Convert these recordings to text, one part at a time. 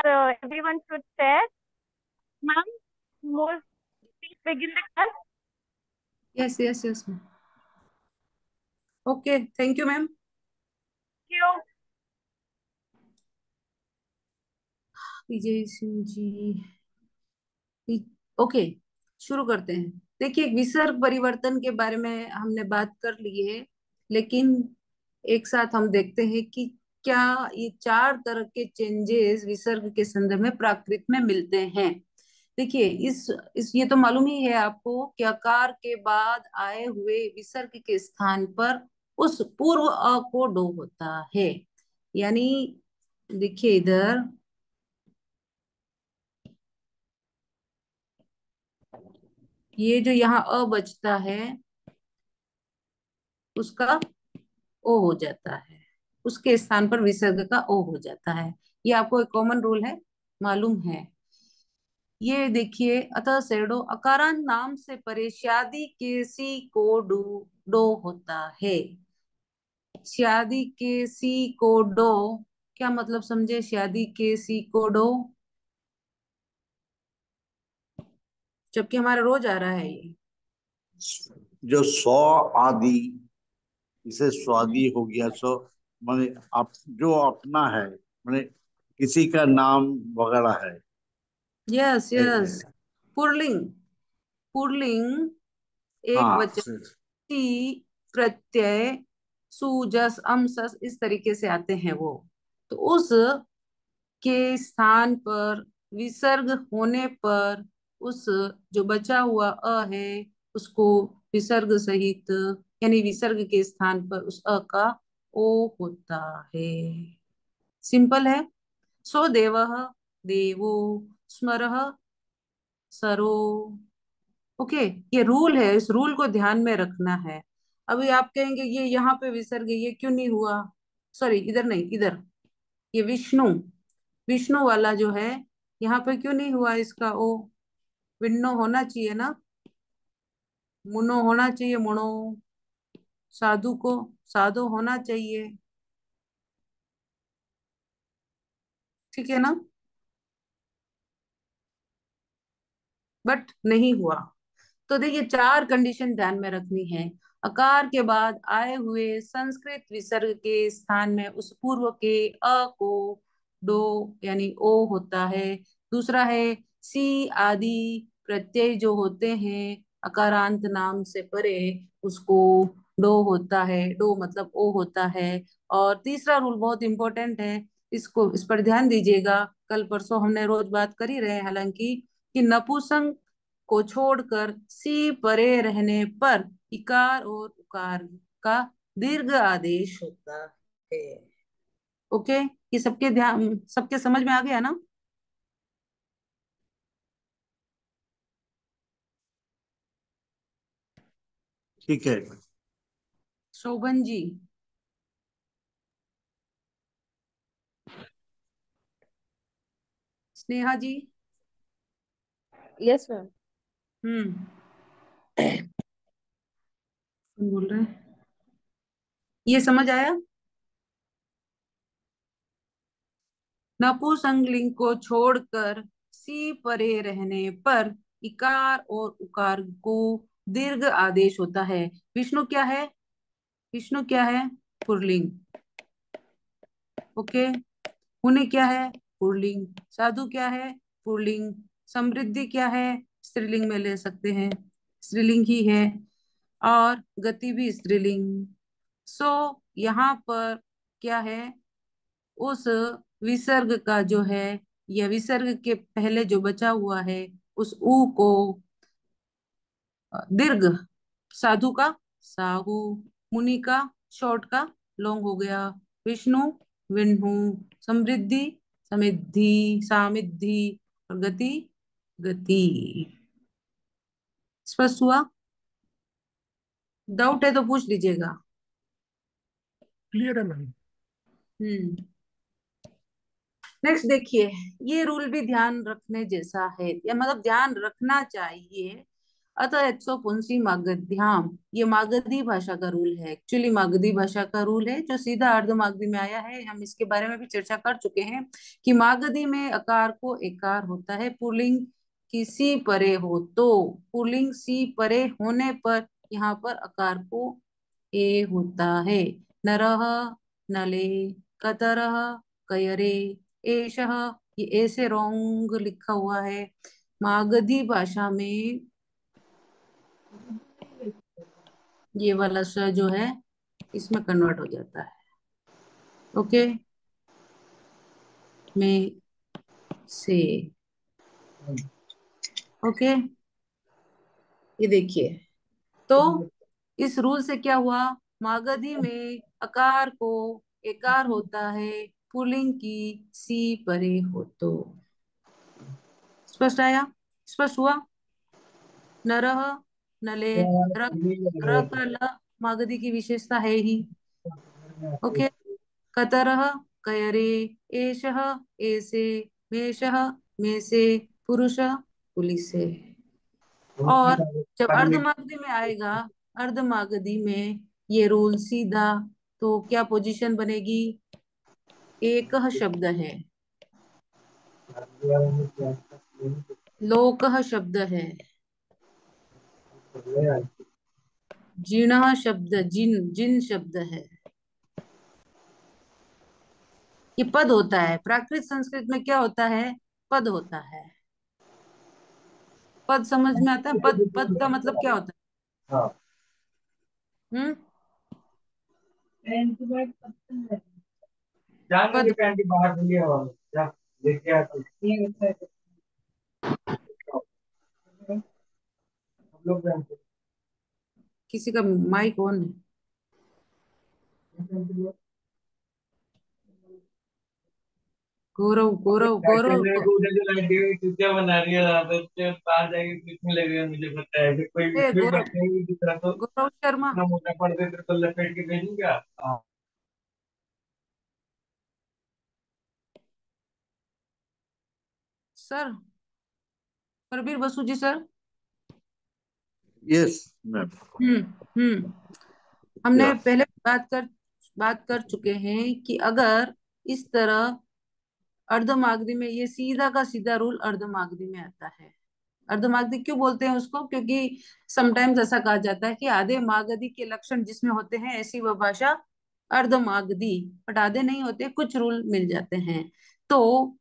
everyone should share. Ma'am, more please begin the class. Yes, yes, yes, ma'am. Okay, thank you, ma'am. Thank you. Vijay Singh ji. Okay, शुरू करते हैं। देखिए, विसर्ग परिवर्तन के बारे में हमने बात कर ली है, लेकिन एक साथ हम देखते हैं कि क्या ये चार तरह के चेंजेस विसर्ग के संदर्भ में प्राकृत में मिलते हैं। देखिए, इस ये तो मालूम ही है आपको कि अकार के बाद आए हुए विसर्ग के स्थान पर उस पूर्व अ को डो होता है। यानी देखिए इधर, ये जो यहाँ अ बचता है उसका ओ हो जाता है, उसके स्थान पर विसर्ग का ओ हो जाता है। ये आपको एक कॉमन रूल है, मालूम है। ये देखिए, अतः सेडो अकारांत नाम से परे शादी के सी को डू डो होता है। शादी के सी को डो, क्या मतलब समझे? शादी के सी को डो, जबकि हमारा रोज आ रहा है ये। जो सौ आदि, इसे स्वादी हो गया। सो माने आप जो अपना है, माने किसी का नाम वगैरह है। यस यस, ए, पुरलिंग, पुरलिंग एक हाँ वचन, टी प्रत्यय, सु जस अम सस इस तरीके से आते हैं वो। तो उस के स्थान पर विसर्ग होने पर उस जो बचा हुआ अ है उसको विसर्ग सहित, यानी विसर्ग के स्थान पर उस अ का ओ होता है। सिंपल है। सो देवः, देवो, स्मरः, सरो। ओके, ये रूल है, इस रूल को ध्यान में रखना है। अभी आप कहेंगे ये यहाँ पे विसर्ग, ये क्यों नहीं हुआ? सॉरी, इधर नहीं, इधर। ये विष्णु, विष्णु वाला जो है, यहाँ पे क्यों नहीं हुआ इसका ओ? विन्नो होना चाहिए ना, मुनो होना चाहिए, मुनो। साधु को साधु होना चाहिए, ठीक है ना? बट नहीं हुआ। तो देखिए, चार कंडीशन ध्यान में रखनी है। अकार के बाद आए हुए संस्कृत विसर्ग के स्थान में उस पूर्व के अ को डो यानी ओ होता है। दूसरा है, सी आदि प्रत्यय जो होते हैं अकारांत नाम से परे, उसको डो होता है, डो मतलब ओ होता है। और तीसरा रूल बहुत इंपॉर्टेंट है, इस पर ध्यान दीजिएगा। कल परसों हमने रोज बात कर ही रहे हैं हालांकि, कि नपुंसक को छोड़कर सी परे रहने पर इकार और उकार का दीर्घ आदेश होता है। ओके, ये सबके ध्यान, सबके समझ में आ गया ना? ठीक है। Shobhan ji. Sneha ji. Yes ma'am. Hmm, कौन बोल रहे हैं? ये समझ आया? नपुंसकलिंग को छोड़कर सी परे रहने पर इकार और उकार को दीर्घ आदेश होता है। विष्णु क्या है? विष्णु क्या है? पुल्लिंग। ओके, पुण्य क्या है? पुल्लिंग। साधु क्या है? पुल्लिंग। समृद्धि क्या है? स्त्रीलिंग में ले सकते हैं, स्त्रीलिंग ही है। और गति भी स्त्रीलिंग। सो यहाँ पर क्या है, उस विसर्ग का जो है, या विसर्ग के पहले जो बचा हुआ है उस ऊ को दीर्घ, साधु का साहू, मुनि का शॉर्ट का लॉन्ग हो गया, विष्णु विष्णु, समृद्धि समिद्धि, सामिद्धि, और गति गति। स्पष्ट हुआ? डाउट है तो पूछ लीजिएगा। क्लियर है मैम। नेक्स्ट देखिए, ये रूल भी ध्यान रखने जैसा है, या मतलब ध्यान रखना चाहिए। अतः एत्सो पुंसी मागध्याम, ये मागधी भाषा का रूल है। एक्चुअली मागधी भाषा का रूल है जो सीधा अर्ध मागधी में आया है। हम इसके बारे में भी चर्चा कर चुके हैं कि मागधी में अकार को एकार होता है, पुल्लिंग किसी परे हो तो। पुल्लिंग सी परे होने पर यहाँ पर अकार को ए होता है। नरः, नले, कतरः, कयरे, एषः, ये ऐसे रॉन्ग लिखा हुआ है। मागधी भाषा में ये वाला स जो है इसमें कन्वर्ट हो जाता है। ओके, में से। ओके, ये देखिए, तो इस रूल से क्या हुआ, मागधी में अकार को एकार होता है, पुल्लिंग की सी परे हो तो। स्पष्ट आया, स्पष्ट हुआ। नरः, नले, र, र का ल मागधी की विशेषता है ही। ओके, कतरः, कयरे, एषः, ऐसे, मेषः, में से, पुरुष, पुलिसे। और जब अर्धमागधी में आएगा, अर्धमागधी में ये रूल सीधा, तो क्या पोजीशन बनेगी, एकः शब्द है, लोकः शब्द है, जिणः शब्द, जिन जिन शब्द है। ये पद होता है, प्राकृत संस्कृत में क्या होता है, पद होता है। पद समझ में आता है, पद, पद का मतलब क्या होता है? पद, किसी का माइक ऑन है। गौरव, गौरव, गौरव, चुतिया बना रही है यहाँ पे, तो बाहर जाके कितनी लगेगा मुझे पता है। फिर कोई ए फिर गौरव, बैठने की तरह तो गौरव शर्मा। इतना मोटा पड़ दे तो लपेट के भेजूं क्या? Sir, Praveer Basu ji sir. Yes ma'am. Hmm, hmm. हमने यस। पहले बात कर चुके हैं कि अगर इस तरह अर्धमागधी में, ये सीधा का सीधा रूल अर्धमागधी में आता है। अर्धमागधी क्यों बोलते हैं उसको, क्योंकि समटाइम्स ऐसा कहा जाता है कि आधे मागधी के लक्षण जिसमें होते हैं ऐसी वह भाषा अर्धमागधी, बट आधे नहीं होते, कुछ रूल मिल जाते हैं। तो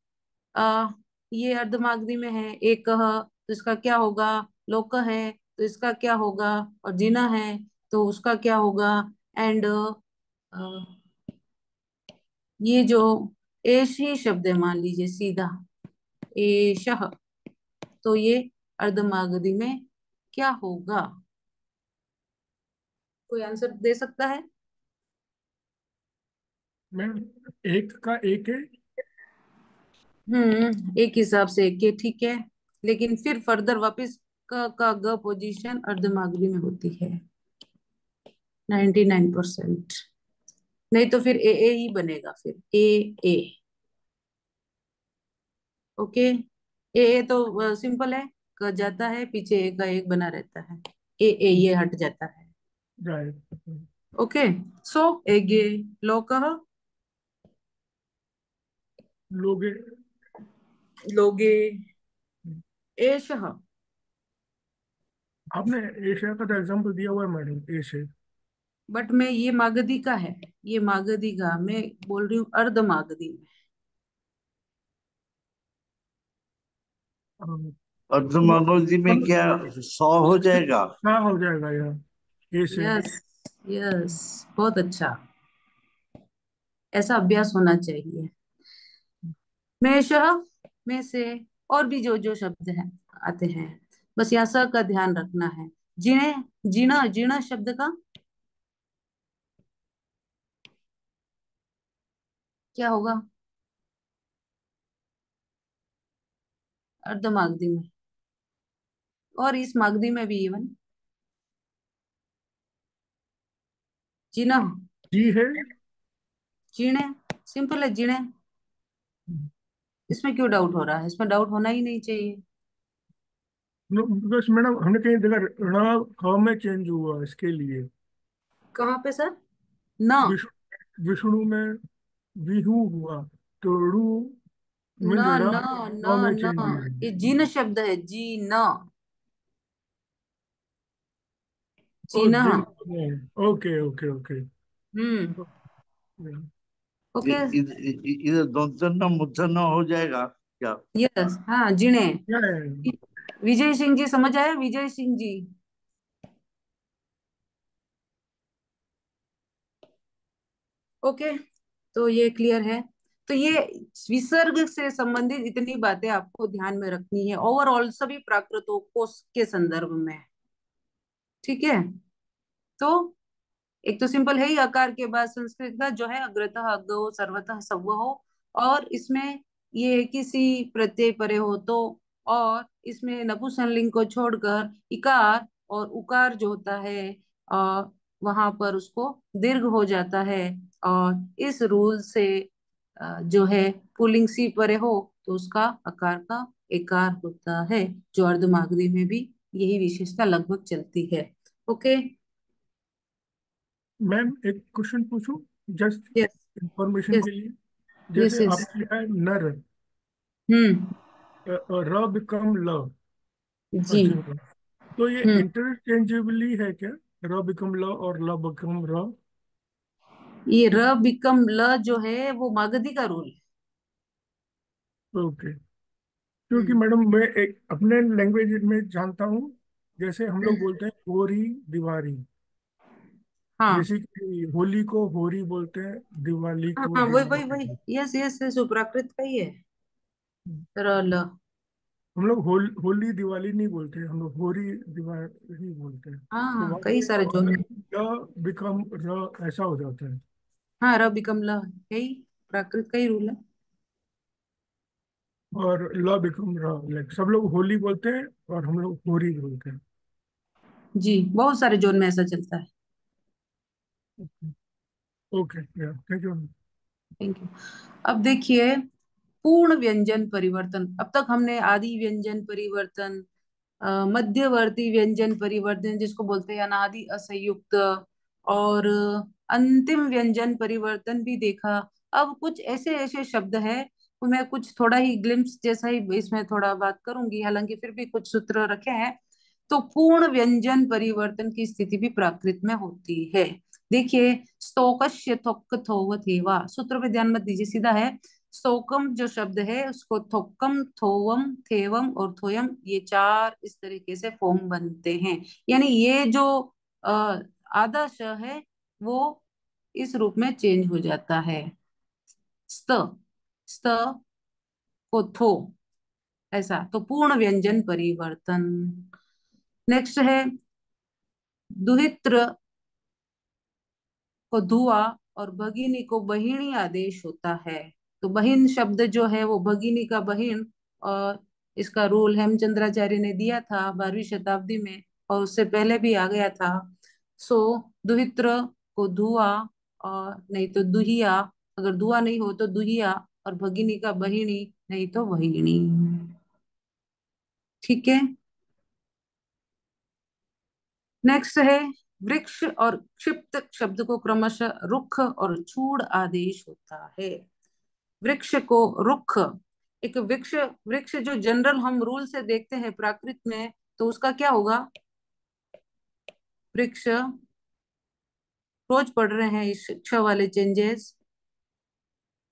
आ, ये अर्धमागधी में है, एक तो इसका क्या होगा, लोक है तो इसका क्या होगा, और जिना है तो उसका क्या होगा। एंड ये जो एशी शब्द है, मान लीजिए सीधा एशः, तो ये अर्धमागधी में क्या होगा, कोई आंसर दे सकता है? मैम एक का एक है। एक हिसाब से एक, ये ठीक है, लेकिन फिर फर्दर वापस क का ग पोजीशन अर्धमागधी में होती है 99%। नहीं तो फिर ए ही बनेगा, फिर ए। ओके, ए तो सिंपल है, क जाता है पीछे, ए का एक बना रहता है, ए ये हट जाता है। जाए ओके, सो एगे लोकः, लोगे। लोगे, एषः। आपने एशिया का तो एग्जाम्पल दिया हुआ है मैडम, एशिया। बट मैं, ये मागधी का है, ये मागधी का मैं बोल रही हूँ, अर्ध मागधी में। अर्धमागधी जी में क्या 100 हो जाएगा? हाँ हो जाएगा यार, एशिया। यस, यस, बहुत अच्छा, ऐसा अभ्यास होना चाहिए। मेषः, में से, और भी जो जो शब्द है आते हैं, बस यहाँ स का ध्यान रखना है। जिणे, जीना, जीना शब्द का क्या होगा अर्ध मागधी में, और इस मागधी में भी इवन जीना, जी है। जीणे, सिंपल है जीणे। इसमें क्यों डाउट हो रहा है, इसमें डाउट होना ही नहीं चाहिए। बस मैडम हमने कहीं देखा ण ख में चेंज हुआ इसके लिए। कहाँ पे सर? न विष्णु में विहू हुआ, तो रू न मीन्स न र में न चेंज हुआ। ये जीन शब्द है, जी न, ओ जीना। जिन, ओके ओके ओके। हम्म। ओके। इधर दंतन मूर्धन हो जाएगा क्या? यस, हाँ, जिणे। क्या है? विजय सिंह जी समझ आए? विजय सिंह जी। ओके, तो ये क्लियर है। तो ये विसर्ग से संबंधित इतनी बातें आपको ध्यान में रखनी है, ओवरऑल सभी प्राकृतों को के संदर्भ में। ठीक है। तो एक तो सिंपल है ही, आकार के बाद संस्कृत का जो है अग्रतः अग्गो सर्वतः सव्वहो, और इसमें ये है किसी प्रत्यय परे हो तो, और इसमें नपुंसकलिंग को छोड़कर इकार और उकार जो होता है वहां पर उसको दीर्घ हो जाता है। और इस रूल से जो है पुल्लिंग सी परे हो तो उसका आकार का एकार होता है, जो अर्धमागधी में भी यही विशेषता लगभग चलती है। ओके। मैम एक क्वेश्चन पूछूं, जस्ट यस इंफॉर्मेशन यस के लिए। यस जैसे यस। आपने लिखा है नर, हम्म। र बिकम ल, जी। अच्छा, तो ये हम्म। इंटरचेंजेबली है क्या? र बिकम ल और ल बिकम र? ये र बिकम ल जो है वो मागधी का रूल है। ओके। क्योंकि हम्म। मैडम मैं एक अपने लैंग्वेज में जानता हूँ, जैसे हम लोग बोलते हैं होरी दिवाली, हाँ जैसे कि होली को होरी बोलते हैं, दिवाली हाँ को हाँ, वही वही वही, दिवाली। यस यस यस, वो प्राकृत का ही है। र ल। हम लोग होली दिवाली नहीं बोलते, हम लोग होरी दिवाली बोलते हैं। हाँ तो हाँ, वहाँ कई सारे जोन है। द बिकम र ऐसा हो जाता है। हाँ, र बिकम ल, यही प्राकृत का ही रूल है। और ल बिकम र, लाइक सब लोग होली बोलते हैं और हम लोग होरी बोलते हैं। जी, बहुत सारे जोन में ऐसा चलता है। ओके, या थैंक यू। Thank you. अब देखिए, पूर्ण व्यंजन परिवर्तन। अब तक हमने आदि व्यंजन परिवर्तन, मध्यवर्ती व्यंजन परिवर्तन जिसको बोलते हैं अनादि असंयुक्त, और अंतिम व्यंजन परिवर्तन भी देखा। अब कुछ ऐसे ऐसे शब्द हैं, तो मैं कुछ थोड़ा ही ग्लिम्स जैसा ही इसमें थोड़ा बात करूंगी, हालांकि फिर भी कुछ सूत्र रखे हैं। तो पूर्ण व्यंजन परिवर्तन की स्थिति भी प्राकृत में होती है। देखिए, स्तोकस्य थोक्क थोव थेवा, सूत्र पे ध्यान मत दीजिए, सीधा है। स्तोकम जो शब्द है उसको थोक्कम, थोवम, थेवम और थोयम, ये चार इस तरीके से फॉर्म बनते हैं। यानी ये जो अ, आधा श है वो इस रूप में चेंज हो जाता है। स्त, स्त को थो, ऐसा। तो पूर्ण व्यंजन परिवर्तन। नेक्स्ट है दुहित्र को धुआ और भगिनी को बहिणी आदेश होता है। तो बहिन शब्द जो है वो भगिनी का बहिन, और इसका रूल हेमचंद्राचार्य ने दिया था 12वीं शताब्दी में, और उससे पहले भी आ गया था। सो दुहित्र को धुआ, और नहीं तो दुहिया, अगर धुआ नहीं हो तो दुहिया, और भगिनी का बहिनी नहीं तो वहिणी। ठीक है। नेक्स्ट है वृक्ष और क्षिप्त शब्द को क्रमशः रुक्ष और चूड़ आदेश होता है। वृक्ष को रुक्ष, एक वृक्ष, वृक्ष जो जनरल हम रूल से देखते हैं प्राकृत में, तो उसका क्या होगा? वृक्ष, रोज पढ़ रहे हैं इस क्ष वाले चेंजेस।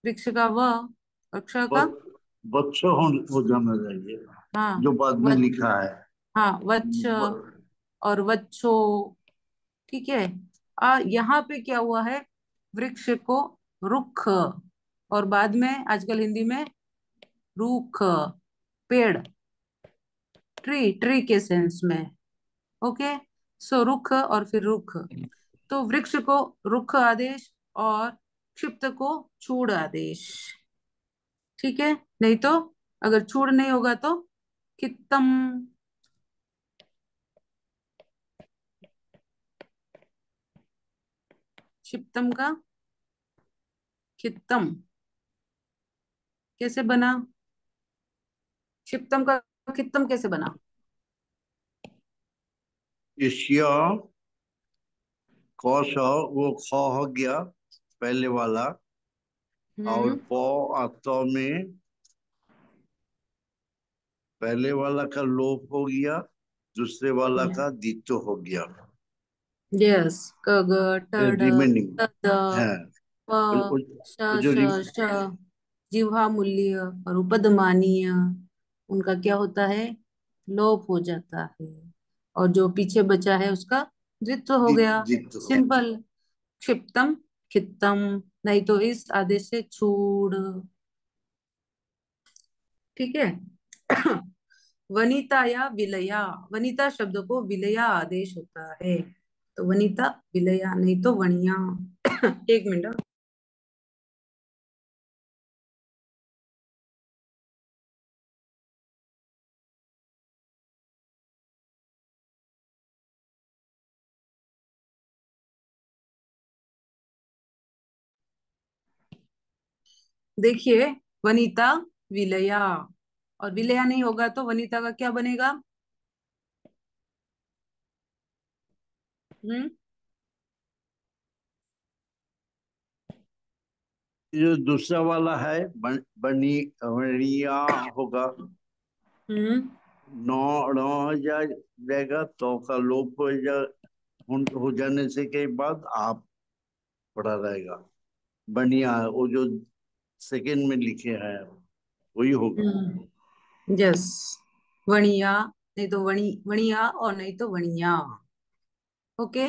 वृक्ष का व और क्ष का, बच्चों हो जाना चाहिए, हाँ जो बाद में वच, लिखा है। हाँ वच्छ ब- और वच्छो। ठीक है। यहाँ पे क्या हुआ है? वृक्ष को रुक्ष, और बाद में आजकल हिंदी में रूख, पेड़, ट्री, ट्री के सेंस में। ओके। सो रुख और फिर रुख, तो वृक्ष को रुख आदेश और क्षिप्त को चूड़ आदेश। ठीक है। नहीं तो अगर चूड़ नहीं होगा तो खित्तम, क्षिप्तम का खित्तम कैसे बना? क्षिप्तम का खित्तम कैसे बना? ईशिया कौश वो ख हो गया पहले वाला, और हम्म। पौ आतो में पहले वाला का लोप हो गया, दूसरे वाला का दित्व हो गया। यस। क ग ट ड रिमेनिंग ट द है। प श वो जो श श जिह्वा मूल्य और उपदमानीय, उनका क्या होता है? लोप हो जाता है। और जो पीछे बचा है उसका द्वित्व हो गया। दित्व। सिंपल। क्षिप्तम, खित्तम। नहीं तो इस आदेश से छूड़। ठीक है। वनिता या विलया, वनिता शब्द को विलया आदेश होता है। तो वनिता, विलया, नहीं तो वणिया। एक मिनट। देखिए, वनिता, विलया, और विलया नहीं होगा तो वनिता का क्या बनेगा? हम्म। जो दूसरा वाला है बनी बनिया होगा। हम्म। नौ नौ हो जाएगा, तो का लोप हो जाने से के बाद आप पढ़ा रहेगा। बनिया वो जो सेकंड में लिखे हैं वही होगा। यस। वणिया, नहीं तो वणिया, और नहीं तो वणिया। ओके।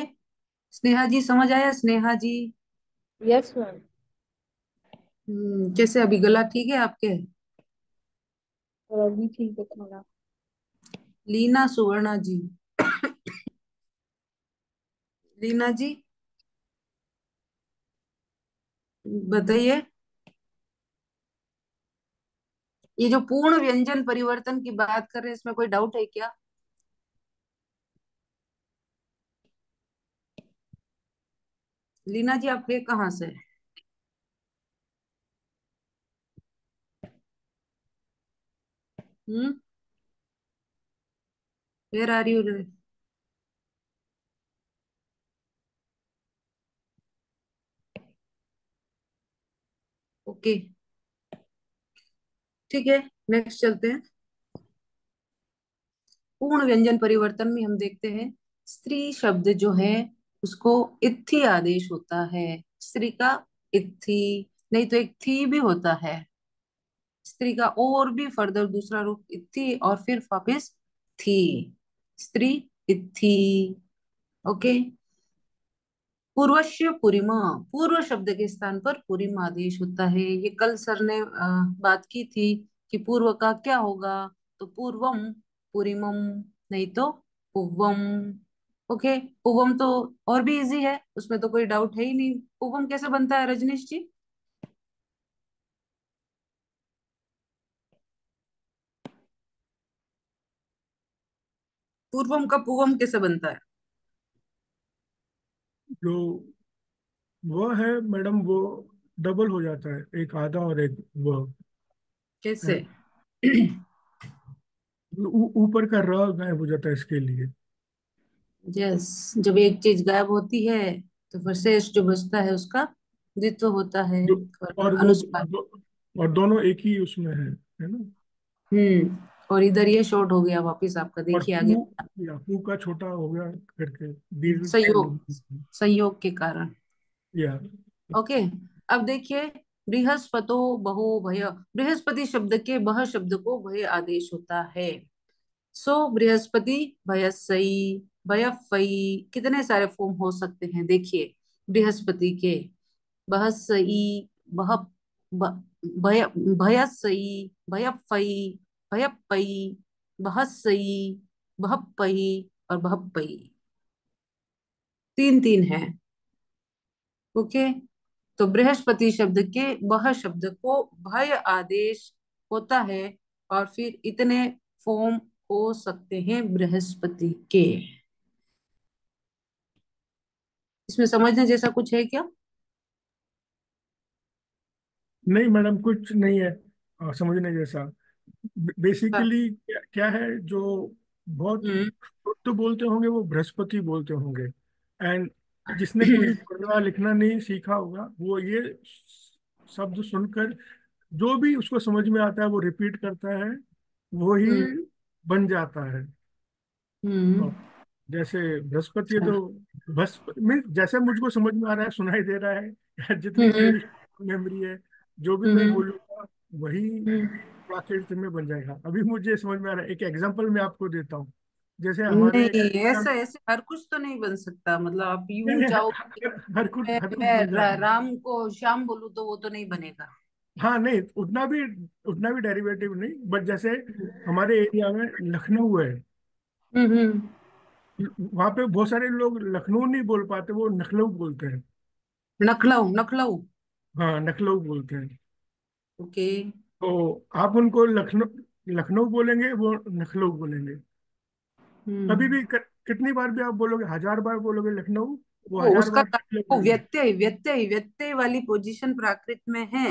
स्नेहा जी समझ आया? स्नेहा जी। Yes ma'am. कैसे अभी गला ठीक है आपके? और अभी ठीक है थोड़ा। लीना सुवर्णा जी। लीना जी बताइए। ये जो पूर्ण व्यंजन परिवर्तन की बात कर रहे हैं, इसमें कोई डाउट है क्या? लीना जी आप ये कहाँ से? Hmm. Where are you? Okay, ठीक है। नेक्स्ट चलते हैं। पूर्ण व्यंजन परिवर्तन में हम देखते हैं, स्त्री शब्द जो है उसको इत्थी आदेश होता है। स्त्री का इत्थी, नहीं तो एक थी भी होता है। स्त्री का और भी फर्दर दूसरा रूप इत्थी, और फिर वापिस थी। स्त्री इत्थी। ओके। पूर्वस्य पुरिमा, पूर्व शब्द के स्थान पर पुरिम आदेश होता है। ये कल सर ने बात की थी कि पूर्व का क्या होगा। तो पूर्वम, पुरिमम, नहीं तो पुव्वम। ओके। पुव्वम तो और भी इजी है, उसमें तो कोई डाउट है ही नहीं। पुव्वम कैसे बनता है रजनीश जी? पूर्वम का पुव्वम कैसे बनता है? जो वो है मैडम, वो डबल हो जाता है, एक आधा और एक वो कैसे? ऊपर का र गायब हो जाता है इसके लिए। यस। जब एक चीज गायब होती है तो फिर शेष जो बचता है उसका द्वित्व होता है, दो, और और वो अनुस्वार। और दोनों एक ही उसमें है ना। और इधर ये शॉर्ट हो गया वापिस आपका, और देखिए आगे। पू, या पू का छोटा हो गया करके दीर्घ संयोग, संयोग के कारण। या ओके। अब देखिए, बृहस्पतो बहु भय, बृहस्पति शब्द के बह शब्द को भय आदेश होता है। सो बृहस्पति, भयस्सई, भयफई, कितने सारे फॉर्म हो सकते हैं देखिए बृहस्पति के। बहस्सई, बह, ब- भय, भयस्सई, भयफई, भयपई, बहस्सई, बहपई और बहपई। तीन तीन है। ओके। तो बृहस्पति शब्द के वह शब्द को भय आदेश होता है, और फिर इतने फॉर्म हो सकते हैं बृहस्पति के। इसमें समझने जैसा कुछ है क्या? नहीं मैडम, कुछ नहीं है समझने जैसा। हाँ। बेसिकली क्या क्या है जो बहुत हम्म शुद्ध बोलते होंगे वो बृहस्पति बोलते होंगे। एंड जिसने कभी पढ़ना लिखना नहीं सीखा होगा वो ये शब्द सुनकर जो भी उसको समझ में आता है वो रिपीट करता है, वो ही हम्म बन जाता है। हम्म। और जैसे बृहस्पति है अच्छा। तो बस मीन जैसे मुझको समझ में आ रहा है सुनाई दे रहा है या जितनी हम्म मेरी मेमोरी है जो भी मैं हम्म बोलूंगा वही हम्म। प्राकृत में बन जाएगा। अभी मुझे समझ में आ रहा है, एक एग्जांपल मैं आपको देता हूँ। जैसे हमारे नहीं, इंडिया में ऐसा ऐसे हर कुछ तो नहीं बन सकता, मतलब आप नहीं, यूं नहीं, चाहो हर कुछ मैं बन जाता है। राम को श्याम बोलूं तो वो तो नहीं बनेगा। हाँ नहीं, उतना भी डेरिवेटिव नहीं, बट जैसे हमारे एरिया में लखनऊ है, हम्म। वहां पे बहुत सारे लोग लखनऊ नहीं बोल पाते, वो नखलऊ बोलते हैं। नखलऊ, नखलऊ। हाँ, नखलऊ बोलते हैं। ओके। तो आप उनको लखनऊ लखनऊ बोलेंगे, वो नखलऊ बोलेंगे। कभी हम्म। भी कितनी बार भी आप बोलोगे, 1000 बार बोलोगे लखनऊ, वो वो 1000 उसका बार नखलऊ वो बोलेंगे। व्यत्यय व्यत्यय व्यत्यय वाली पोजीशन प्राकृत में है।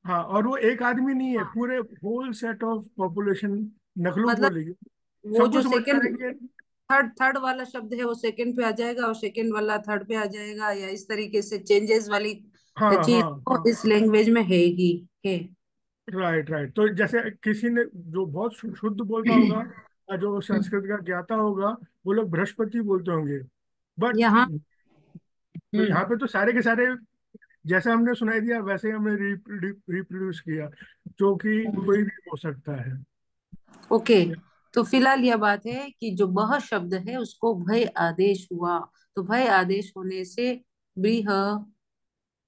हाँ, और वो एक आदमी नहीं है, हाँ, पूरे होल सेट ऑफ पॉपुलेशन नखलऊ मतलब बोलेगी। वो सबको जो समझ में सेकंड आएगी। थर्ड थर्ड वाला शब्द है वो सेकंड पे आ जाएगा, और सेकंड वाला थर्ड पे आ जाएगा, या इस तरीके से चेंजेस वाली हाँ, चीज हाँ, तो हाँ। इस लैंग्वेज में है ही है। Right, right. तो जैसे किसी ने जो बहुत शुद्ध बोलता होगा या जो संस्कृत का ज्ञाता होगा, वो लोग बृहस्पति बोलते होंगे। बट यहाँ। तो हम्म यहाँ पे तो सारे के सारे जैसे हमने सुनाई दिया वैसे ही हमने रिप्रोड्यूस किया, जो कि कोई भी हो सकता है। ओके। तो फिलहाल यह बात है कि जो बह शब्द है उसको भय आदेश हुआ, तो भय आदेश होने से ब्रीह,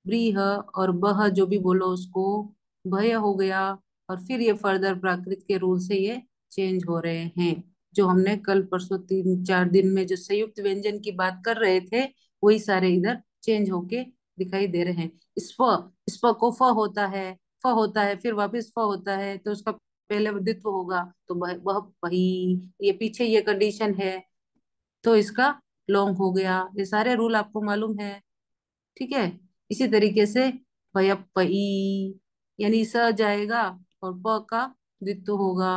ब्रीह और बह जो भी बोलो उसको भय हो गया। और फिर ये फर्दर प्राकृत के रूल से ये चेंज हो रहे हैं। जो हमने कल परसों 3 4 दिन में जो संयुक्त व्यंजन की बात कर रहे थे, वही सारे इधर चेंज होके दिखाई दे रहे हैं। स्प को फ होता है, फ होता है, फिर वापस फ होता है, तो उसका पहले द्वित्व होगा तो वह पही। ये पीछे ये कंडीशन है, तो इसका लॉन्ग हो गया। ये सारे रूल आपको मालूम है, ठीक है। इसी तरीके से पयप्पई, यानी स जाएगा और प का द्वित्व होगा।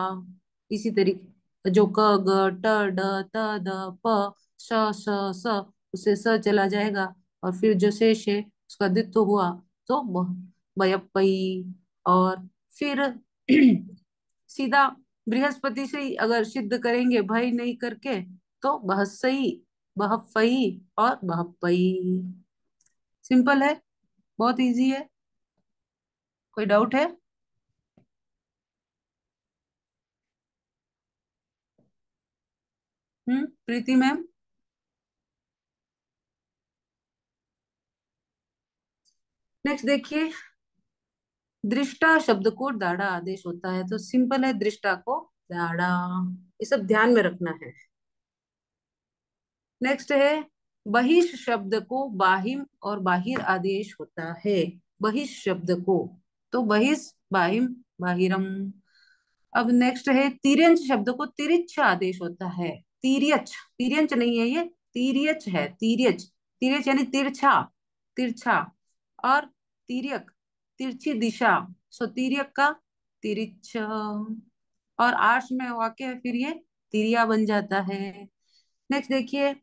इसी तरीके जो क ग ट ड त द प श स स, उससे स चला जाएगा, और फिर जो शेष है उसका द्वित्व हुआ तो बयप्पई। और फिर सीधा बृहस्पति से ही अगर सिद्ध करेंगे भाई नहीं करके, तो बहसई, बहफई और बहपई। सिंपल है, बहुत इजी है। कोई डाउट है? प्रीति मैम। नेक्स्ट देखिए, दृष्टा शब्द को दाड़ा आदेश होता है, तो सिंपल है, दृष्टा को दाड़ा। ये सब ध्यान में रखना है। नेक्स्ट है, बहिष शब्द को बाहिम और बाहिर आदेश होता है। बहिष शब्द को, तो बहिष, बाहिम, बाहिरम। अब नेक्स्ट है, तिर्यंच शब्द को तिरिच्छ आदेश होता है। तिर्यच, तिर्यंच नहीं है ये, तिर्यच है, तिर्यच। तिर्यच यानी तिरछा, तिरछा। और तिर्यक, तिरछी दिशा, सो तिर्यक का तिरिच्छ। और आर्ष में वाक्य है, फिर ये तिरिया बन जाता है। नेक्स्ट देखिए,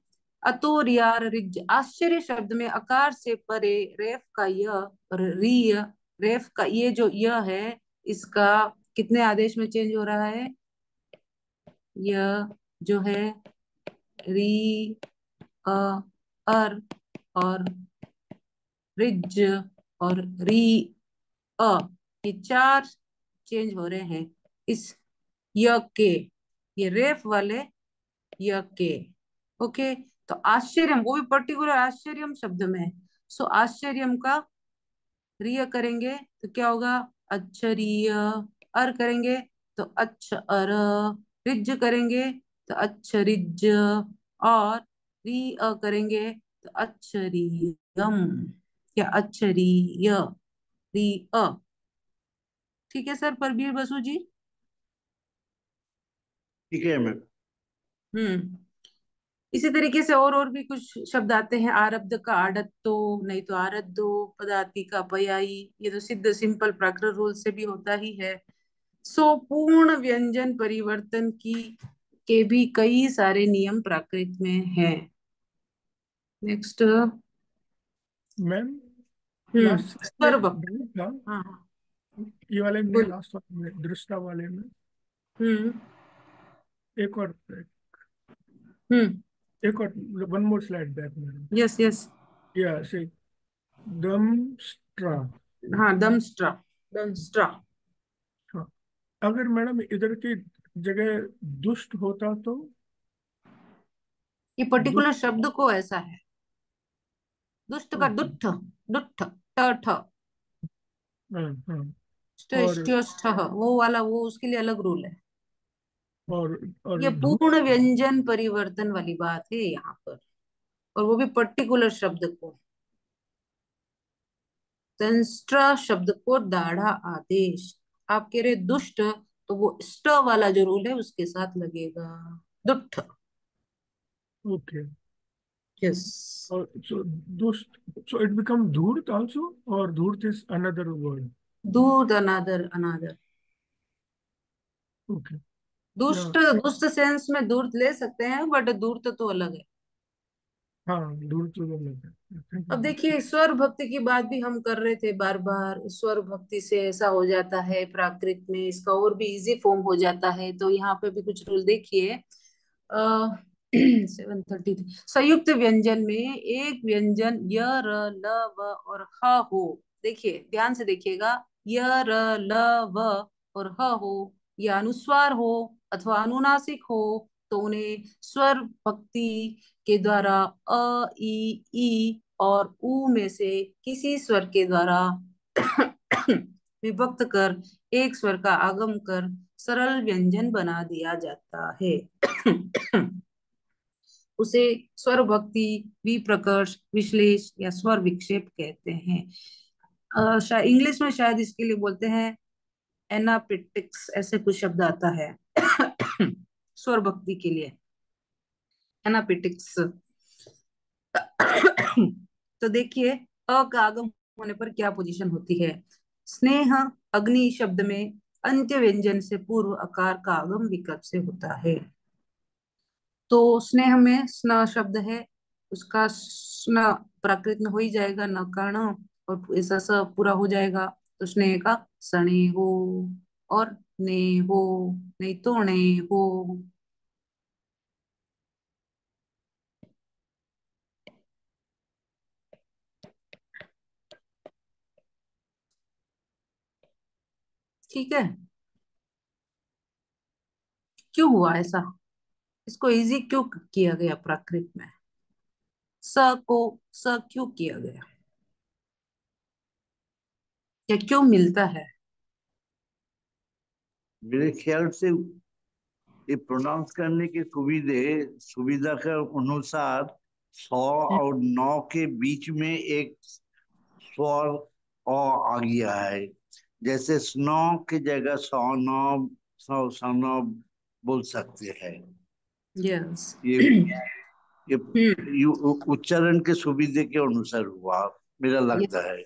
अतोरियार रिज, आश्चर्य शब्द में अकार से परे रेफ का य और रिय, रेफ का ये जो य है, इसका कितने आदेश में चेंज हो रहा है? य जो है री, अ, अर और रिज और री, अ, ये चार चेंज हो रहे हैं इस य के, ये रेफ वाले य के। ओके। तो आश्चर्यम, वो भी पर्टिकुलर आश्चर्यम शब्द में, सो आश्चर्यम का रिय करेंगे तो क्या होगा? अच्छरिय। अर करेंगे तो अच्छ अर। रिज करेंगे तो अच्छरिज। और री अ करेंगे तो अच्छरियम, या अच्छरिय, री अ। ठीक है सर, परवीर बसु जी। ठीक है मैम। हम्म। इसी तरीके से और भी कुछ शब्द आते हैं, आरब्ध का आड़त्तो, नहीं तो आरब्धो, पदाति का पयाई। ये तो सिद्ध सिंपल प्राकृत रूल से भी होता ही है। सो पूर्ण व्यंजन परिवर्तन की के भी कई सारे नियम प्राकृत में हैं। नेक्स्ट। मैम लास्ट में स्वर भक्ति। डाउट था, हाँ हाँ, ये वाले में, बोल। लास्ट वाले में, दृष्टा वाले में हम्म एक और, हम्म एक और, one more slide back madam. Yes yes. या से दमस्ट्रा। हाँ, दमस्ट्रा। दमस्ट्रा। हाँ, अगर मैडम इधर की जगह दुष्ट होता तो? ये पर्टिकुलर दुष्ट। शब्द को ऐसा है। दुष्ट का ओके। दुष्ट। दुष्ट। ट ठ। हाँ हाँ। ष्ट और इष्ट्य ष्ठः, वो वाला, वो उसके लिए अलग रूल है। और ये पूर्ण व्यंजन परिवर्तन वाली बात है यहाँ पर, और वो भी पर्टिकुलर शब्द को। दंष्ट्र शब्द को दाढ़ा आदेश। आप कह रहे दुष्ट, तो वो स्ट वाला जो रूल है उसके साथ लगेगा। दुष्ट। ओके। यस। और सो दुष्ट, सो इट बिकम धूर्त आल्सो, और धूर्त इज अनदर वर्ड? दूध, अनादर, अनादर। ओके। या दुष्ट, दुष्ट सेंस में दूर ले सकते हैं, बट दूर तो अलग है। हाँ, धूर्त तो अलग है। थैंक अब यू। देखिए, स्वर भक्ति की बात भी हम कर रहे थे बार बार। स्वर भक्ति से ऐसा हो जाता है प्राकृत में, इसका और भी इजी फॉर्म हो जाता है। तो यहाँ पे भी कुछ रूल देखिए। 733। संयुक्त व्यंजन में एक व्यंजन य, र, ल, व और ह हो। देखिए, ध्यान से देखिएगा। य, र, ल, व और ह हो, या अनुस्वार हो अथवा अनुनासिक हो, तो उन्हें स्वर भक्ति के द्वारा अ, ई और ऊ में से किसी स्वर के द्वारा विभक्त कर एक स्वर का आगम कर सरल व्यंजन बना दिया जाता है। उसे स्वर भक्ति, विप्रकर्ष, विश्लेष या स्वर विक्षेप कहते हैं। शायद इंग्लिश में शायद इसके लिए बोलते हैं एनापिटिक्स, ऐसे कुछ शब्द आता है स्वर भक्ति के लिए। एनापिटिक्स। तो देखिए, अ का आगम होने पर क्या पोजीशन होती है। स्नेह अग्नि शब्द में अंत्य व्यंजन से पूर्व आकार का आगम विकल्प से होता है। तो स्नेह में स्न शब्द है, उसका स्न प्राकृत में हो ही जाएगा, न कर्ण, और ऐसा स पूरा हो जाएगा। तो स्नेह का सने हो, और ने हो, नहीं तो ने हो। ठीक है। क्यों हुआ ऐसा, इसको इजी क्यों किया गया प्राकृत में, स को स क्यों किया गया, या क्यों मिलता है। मेरे ख्याल से ये प्रोनाउंस करने की सुविधा के अनुसार 100 और 9 के बीच में एक स्वर आ गया है। जैसे स्नो की जगह सौनो, सौनो बोल सकते हैं। यस। ये ये उच्चारण के सुविधे के अनुसार हुआ, मेरा लगता है।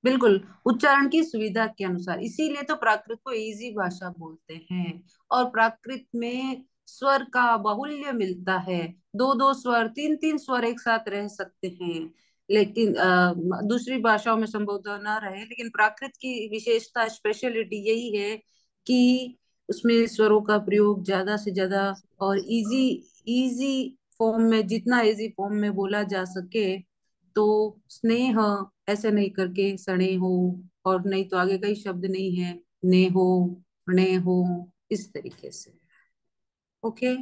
बिल्कुल, उच्चारण की सुविधा के अनुसार, इसीलिए तो प्राकृत को इजी भाषा बोलते हैं। और प्राकृत में स्वर का बाहुल्य मिलता है। दो दो स्वर, तीन तीन स्वर एक साथ रह सकते हैं। लेकिन दूसरी भाषाओं में संभवतः ना रहे, लेकिन प्राकृत की विशेषता, स्पेशलिटी यही है कि उसमें स्वरों का प्रयोग ज्यादा से ज्यादा और इजी इजी फॉर्म में, जितना इजी फॉर्म में बोला जा सके। तो स्नेह ऐसे नहीं करके सने हो, और नहीं तो आगे कई शब्द नहीं है, ने हो, ने हो, इस तरीके से। ओके।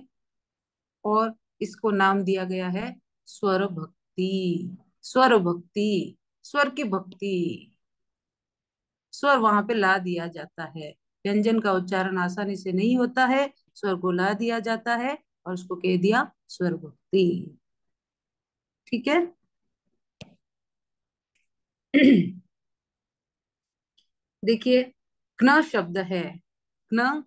और इसको नाम दिया गया है स्वर भक्ति। स्वर भक्ति, स्वर की भक्ति। स्वर वहां पे ला दिया जाता है। व्यंजन का उच्चारण आसानी से नहीं होता है, स्वर को ला दिया जाता है, और उसको कह दिया स्वर भक्ति। ठीक है। देखिए, क्न शब्द है। क्न,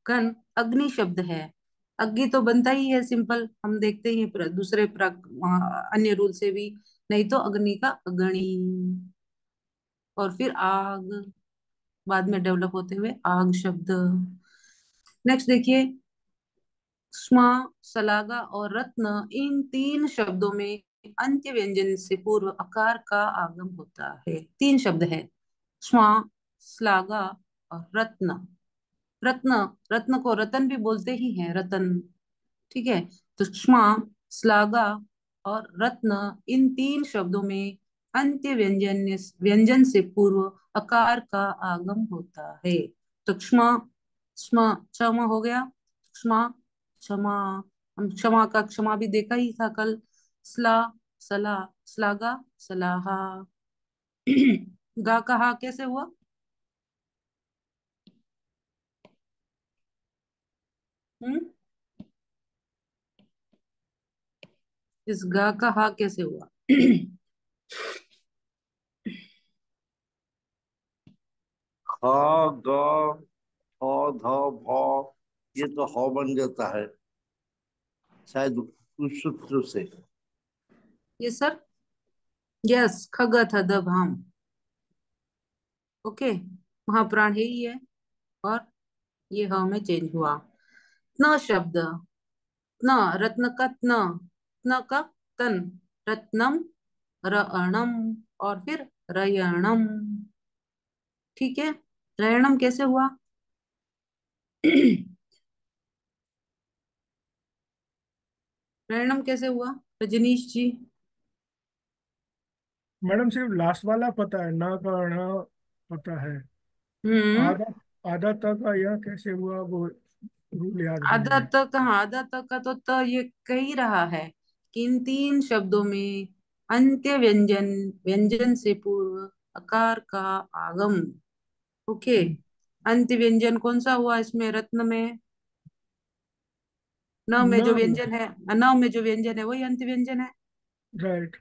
कन, अग्नि शब्द है। अग्नि तो बनता ही है सिंपल, हम देखते ही हैं दूसरे अन्य रूल से भी। नहीं तो अग्नि का अगणी, और फिर आग, बाद में डेवलप होते हुए आग शब्द। नेक्स्ट देखिए, क्ष्मा, सलागा और रत्न, इन तीन शब्दों में अंत्य व्यंजन से पूर्व अकार का आगम होता है। तीन शब्द है, क्ष्मा, श्लाघा और रत्न। रत्न, रत्न को रतन भी बोलते ही हैं, रतन। ठीक है, तो क्ष्मा, श्लाघा और रत्न, इन तीन शब्दों में अंत्य व्यंजन व्यंजन से पूर्व अकार का आगम होता है। तो क्षमा, क्षमा, क्षमा हो गया, क्षमा, क्षमा। हम क्षमा का क्षमा भी देखा ही था कल। स्ला, सला, श्लाघा, सलाहा। गा का हा कैसे हुआ? हम्म, इस गा का हा कैसे हुआ? ख, ग, ठ, ध, भ, ये तो ह बन जाता है शायद उस सूत्र से। ये सर, यस, खग थ द भाम। ओके, महाप्राण है ही है। और ये ह में चेंज हुआ। न शब्द, न, रत्न का न, न का तन, रत्नम, रणम और फिर रयणम। ठीक है, रयणम कैसे हुआ? रयणम कैसे हुआ रजनीश जी? मैडम सिर्फ लास्ट वाला पता है, ना का ना पता है। हम्म, आधा, आधा तक का यह कैसे हुआ वो रूल याद नहीं आधा है। तक कहाँ, आधा तक का तो ये कह ही रहा है कि इन तीन शब्दों में अंत्य व्यंजन व्यंजन से पूर्व अकार का आगम। ओके, अंत्य व्यंजन कौन सा हुआ इसमें? रत्न में न में ना, जो व्यंजन है, न में जो व्यंजन है वही अंत्य व्यंजन है। राइट।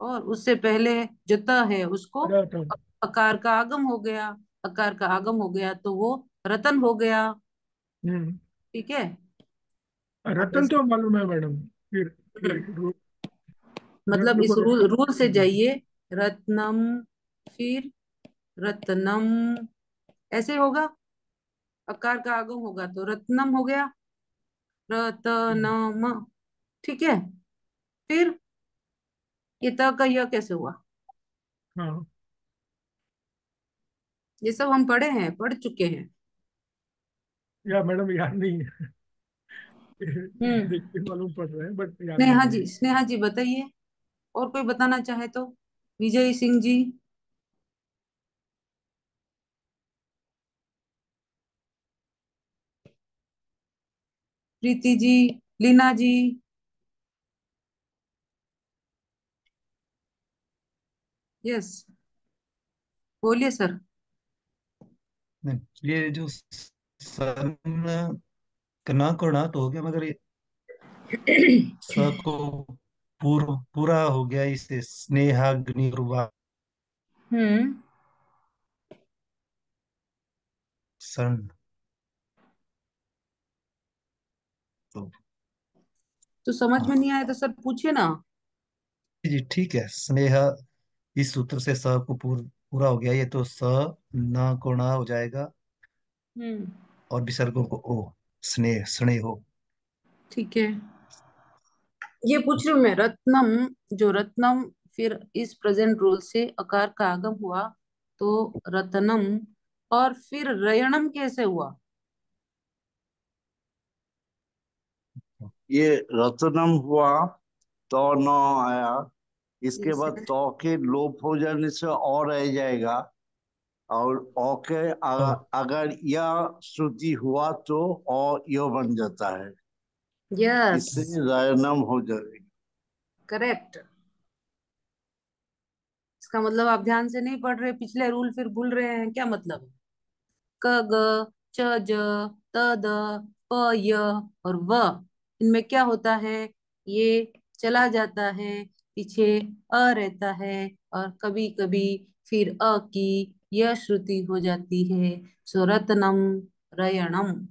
और उससे पहले जो त है उसको आधा तक। अकार का आगम हो गया। अकार का आगम हो गया तो वो रतन हो गया। हम्म। ठीक है, आप रतन ऐसे तो मालूम है मैडम। फिर हम्म, मतलब रत्न इस को रूल से रत्न। जाइए। रत्नम, फिर रत्नम, ऐसे होगा। अकार का आगम होगा तो रत्नम हो गया, रतनम। ठीक है, फिर ये त का यह कैसे हुआ? हाँ, ये सब हम पढ़े हैं, पढ़ चुके हैं। या मैडम याद नहीं है। हम्म, देख के मालूम पड़ रहा है बट याद स्नेहा नहीं है। जी, स्नेहा जी बताइए, और कोई बताना चाहे तो। विजय सिंह जी, प्रीति जी, लीना जी, यस, बोलिए सर। नहीं, ये जो सन कना को ना तो हो गया, मगर ये स को पूरा हो गया इसे स्नेहाग्निर्वा हम्म, सन। तो तो समझ में हाँ नहीं आया तो सर पूछिए ना। जी, ठीक है। स्नेह, इस सूत्र से स को पूरा हो गया, ये तो स न को ना हो जाएगा, हम्म, और विसर्गों को ओ, स्नेह स्नेह हो। ठीक है, ये पूछ रही हूँ मैं। रत्नम, जो रत्नम, फिर इस प्रेजेंट रूल से अकार का आगम हुआ तो रत्नम, और फिर रयणम कैसे हुआ? ये रत्नम हुआ तो न आया, इसके यस, बाद तो के लोप हो जाने से और रह जाएगा। और ओ के ओ, अगर यह श्रुति हुआ तो ओ यो बन जाता है, यस, इससे रयनम हो जाएगा। करेक्ट। इसका मतलब आप ध्यान से नहीं पढ़ रहे, पिछले रूल फिर भूल रहे हैं, क्या मतलब? क, ग, च, ज, त, द, प, य और व, इनमें क्या होता है? ये चला जाता है, पीछे अ रहता है, और कभी कभी फिर अ की यह श्रुति हो जाती है। सो रत्नम, रयणम,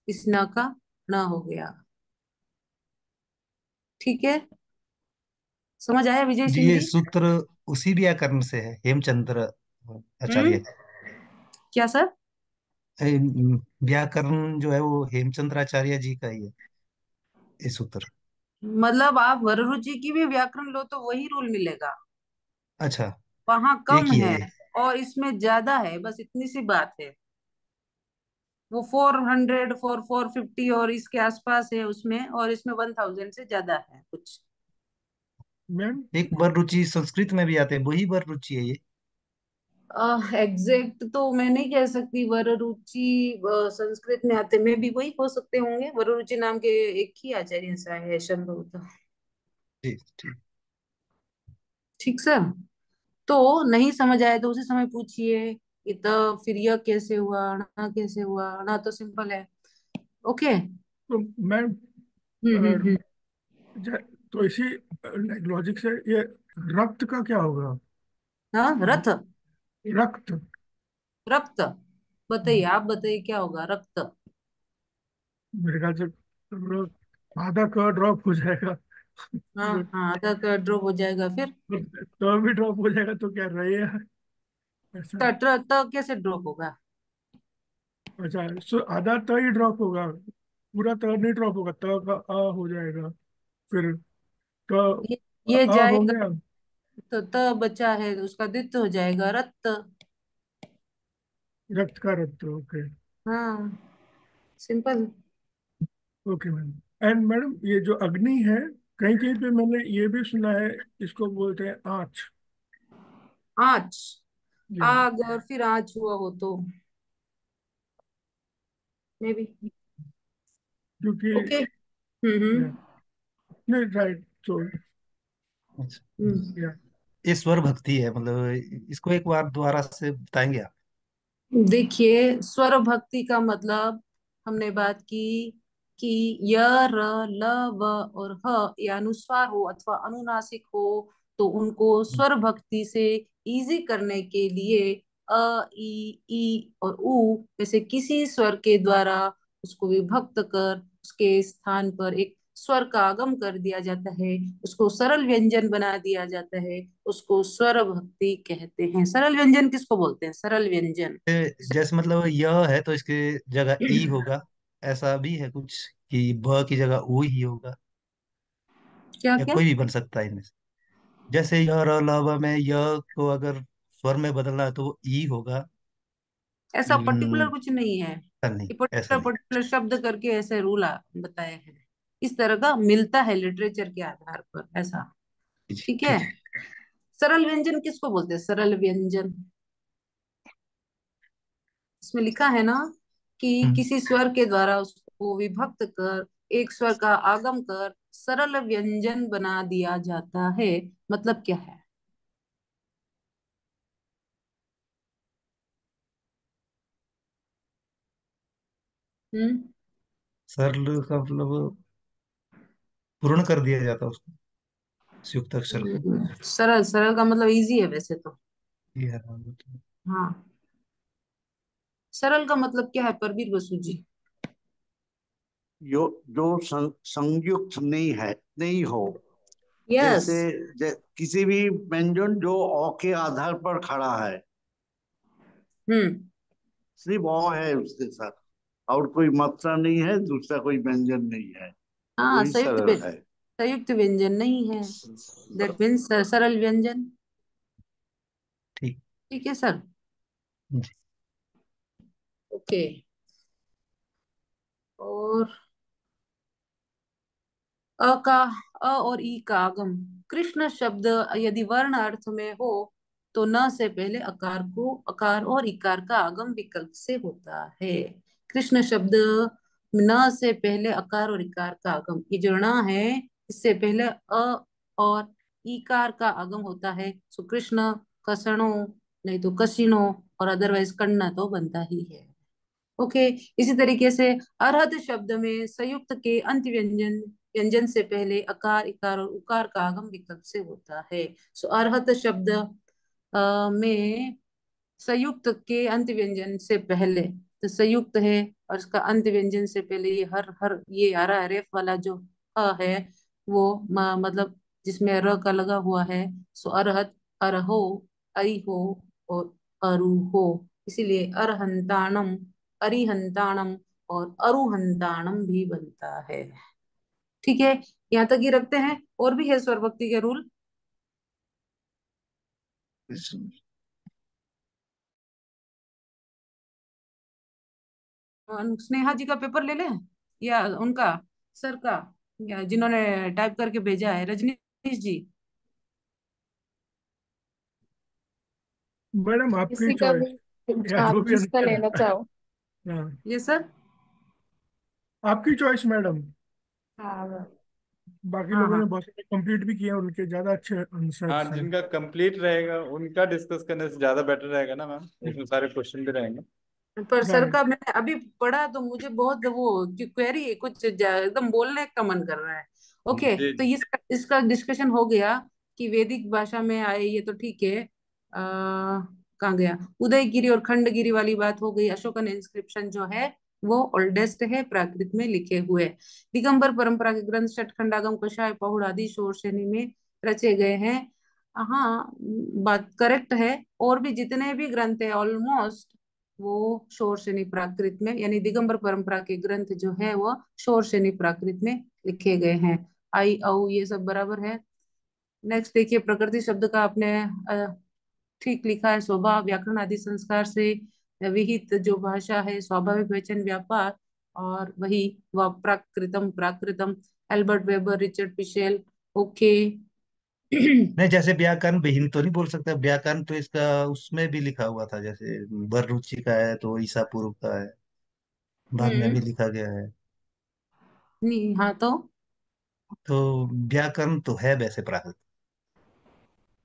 इस न का न हो गया। ठीक है, समझ आया विजय जी, सिंह ये जी? सूत्र उसी व्याकरण से है, हेमचंद्र हम्म, आचार्य। क्या सर? व्याकरण जो है वो हेमचंद्राचार्य जी का ही है, ये सूत्र। मतलब आप वररुचि की भी व्याकरण लो तो वही रूल मिलेगा। अच्छा, वहां एक कम ही है है ये। और इसमें ज्यादा है, बस इतनी सी बात है। वो 400 450 और इसके आसपास है उसमें, और इसमें 1000 से ज्यादा है कुछ। मैम एक वर रुचि संस्कृत में भी आते हैं, वही वर रुचि है ये। एग्जैक्ट तो मैं नहीं कह सकती। वररुचि संस्कृत में आते में भी वही हो सकते होंगे। वररुचि नाम के एक ही आचार्य सा है संभवतः। जी ठीक। ठीक सर। तो नहीं समझ आया तो उसी समय पूछिए कि तो फिर यह कैसे हुआ, ना कैसे हुआ, ना तो सिंपल है। ओके। तो मैम हम्म। ज- तो इसी लॉजिक से ये रक्त का क्या होगा? हाँ, रथ। रक्त। रक्त। बताइए, आप बताइए क्या होगा रक्त। मेरे ख्याल से आधा का ड्रॉप हो जाएगा। हाँ हाँ, आधा का ड्रॉप हो जाएगा फिर। तो भी ड्रॉप हो जाएगा तो क्या रहेगा ऐसा? तो कैसे ड्रॉप होगा? अच्छा, सो आधा तो ही ड्रॉप होगा, पूरा तो नहीं ड्रॉप होगा, तो का हो जाएगा फिर। तो ये ये हो जाएगा। गया। तो बचा है तो उसका द्वित्व हो जाएगा रक्त। रक्त का रक्त, ओके। हाँ, simple. Okay ma'am. And madam ये जो अग्नि है, कहीं कहीं पे मैंने ये भी सुना है, इसको बोलते हैं आँच। आँच। या आग और फिर आँच हुआ हो तो मे बी। क्योंकि ओके। या नहीं, राइट, सो अच्छा, या ये स्वर भक्ति है, मतलब इसको एक बार दोबारा से बताएंगे आप? देखिए, स्वर भक्ति का मतलब हमने बात की कि य, र, ल, व और ह ये अनुस्वार हो अथवा अनुनासिक हो, तो उनको स्वर भक्ति से इजी करने के लिए ई और उ जैसे किसी स्वर के द्वारा उसको विभक्त कर उसके स्थान पर एक स्वर का आगम कर दिया जाता है, उसको सरल व्यंजन बना दिया जाता है। उसको स्वर भक्ति कहते हैं। सरल व्यंजन किसको बोलते हैं? सरल व्यंजन। जैसे मतलब यह है तो इसके जगह ई होगा, ऐसा भी है कुछ कि ब की जगह ऊ ही होगा, क्या या क्या? कोई भी बन सकता है इनमें से? जैसे य र ल व में य को अगर स्वर में बदलना है तो वो ई होगा। ऐसा पर्टिकुलर न- कुछ नहीं है नहीं, कि ऐसा पर्टिकुलर नहीं। पर्टिकुलर शब्द करके ऐसे रूल बताए हैं। इस तरह का मिलता है लिटरेचर के आधार पर ऐसा। जी ठीक है। ठीक है। सरल व्यंजन किसको बोलते हैं? सरल व्यंजन इसमें लिखा है ना कि हम्म। किसी स्वर के द्वारा उसको विभक्त कर एक स्वर का आगम कर सरल व्यंजन बना दिया जाता है। मतलब क्या है? हम्म। सरल का मतलब पूर्ण कर दिया जाता है उसको, संयुक्त अक्षर को। सरल, सरल का मतलब इजी है वैसे तो। ये है, मतलब हाँ, सरल का मतलब क्या है परवीर बसु जी? जो संयुक्त नहीं है, नहीं हो। यस। जैसे किसी भी व्यंजन जो अ के आधार पर खड़ा है, हम्म। सिर्फ अ है उसके साथ, और कोई मात्रा नहीं है, दूसरा कोई व्यंजन नहीं है, हाँ, वही संयुक्त सरल है। संयुक्त व्यंजन नहीं है। दैट मीन्स सरल व्यंजन। ठीक। ठीक है सर। जी। ओके। और अ का अ और ई का आगम। कृष्ण शब्द यदि वर्ण अर्थ में हो तो न से पहले अकार को अकार और इकार का आगम विकल्प से होता है। कृष्ण शब्द न से पहले अकार और इकार का आगम, ये जो न है इससे पहले और ईकार का आगम होता है। सो कृष्ण, कसणो, नहीं तो कसिनो, और अदरवाइज कन्ना तो बनता ही है। ओके। इसी तरीके से अर्हत शब्द में संयुक्त के अंत व्यंजन व्यंजन से पहले अकार इकार और उकार का आगम विकल्प से होता है। सो अर्हत शब्द में संयुक्त के अंत व्यंजन से पहले, तो संयुक्त है और इसका अंत व्यंजन से पहले ये हर हर ये आ रहा है रेफ वाला जो है वो मतलब जिसमें र का लगा हुआ है। सो अरहत, अरहो, अरिहो और अरुहो। इसीलिए अरहंताणम अरिहंताणम और अरुहंताणम भी बनता है। ठीक है, यहाँ तक ही रखते हैं। और भी है स्वरभक्ति के रूल। स्नेहा जी का पेपर ले लें, या उनका सर का, या जिन्होंने टाइप करके भेजा है, रजनीश जी। मैडम आपकी किसी का भी, चॉइस, या आप जो भी जिसका आंसर लेना आता है। चाहो। हाँ, ये सर। आपकी चॉइस मैडम। हाँ बाकी हाँ लोगों हाँ। ने बहुत सारे कंप्लीट भी किए हैं, उनके ज्यादा अच्छे हाँ, आंसर्स हैं। जिनका कंप्लीट रहेगा उनका डिस्कस करने से ज्यादा बेटर रहेगा ना मैम, उसमें सारे क्वेश्चन भी रहेंगे। पर सर राइट। का मैंने अभी पढ़ा तो मुझे बहुत वो क्वेरी, कुछ एकदम बोलने का मन कर रहा है। ओके, जी तो जी। इसका डिस्कशन हो गया कि वैदिक भाषा में आए, ये तो ठीक है। कहाँ गया, उदयगिरी और खंडगिरी वाली बात हो गई। अशोकन इंस्क्रिप्शन जो है वो ओल्डेस्ट है प्राकृत में लिखे हुए। दिगंबर परंपरा के ग्रंथ शतखंड आगम कषाय पहुड़ आदि शोर श्रेणी में रचे गए हैं। हाँ, बात करेक्ट है। और भी जितने भी ग्रंथ है ऑलमोस्ट वो शोरशनी प्राकृत में, यानी दिगंबर परंपरा के ग्रंथ जो है वो शोरशनी प्राकृत में लिखे गए हैं। आई औ ये सब बराबर है। नेक्स्ट देखिए, प्रकृति शब्द का आपने ठीक लिखा है। स्वभाव व्याकरण आदि संस्कार से विहित जो भाषा है, स्वाभाविक वचन व्यापार, और वही व प्राकृतम प्राकृतम। Albert Weber, Richard Pischel. Okay. नहीं, जैसे व्याकरण विहीन तो नहीं बोल सकते, व्याकरण तो इसका उसमें भी लिखा हुआ था, जैसे वररुचि का है तो ईसा पूर्व का है, बाद में भी लिखा गया है। नहीं, हाँ तो तो व्याकरण तो है वैसे प्राकृत।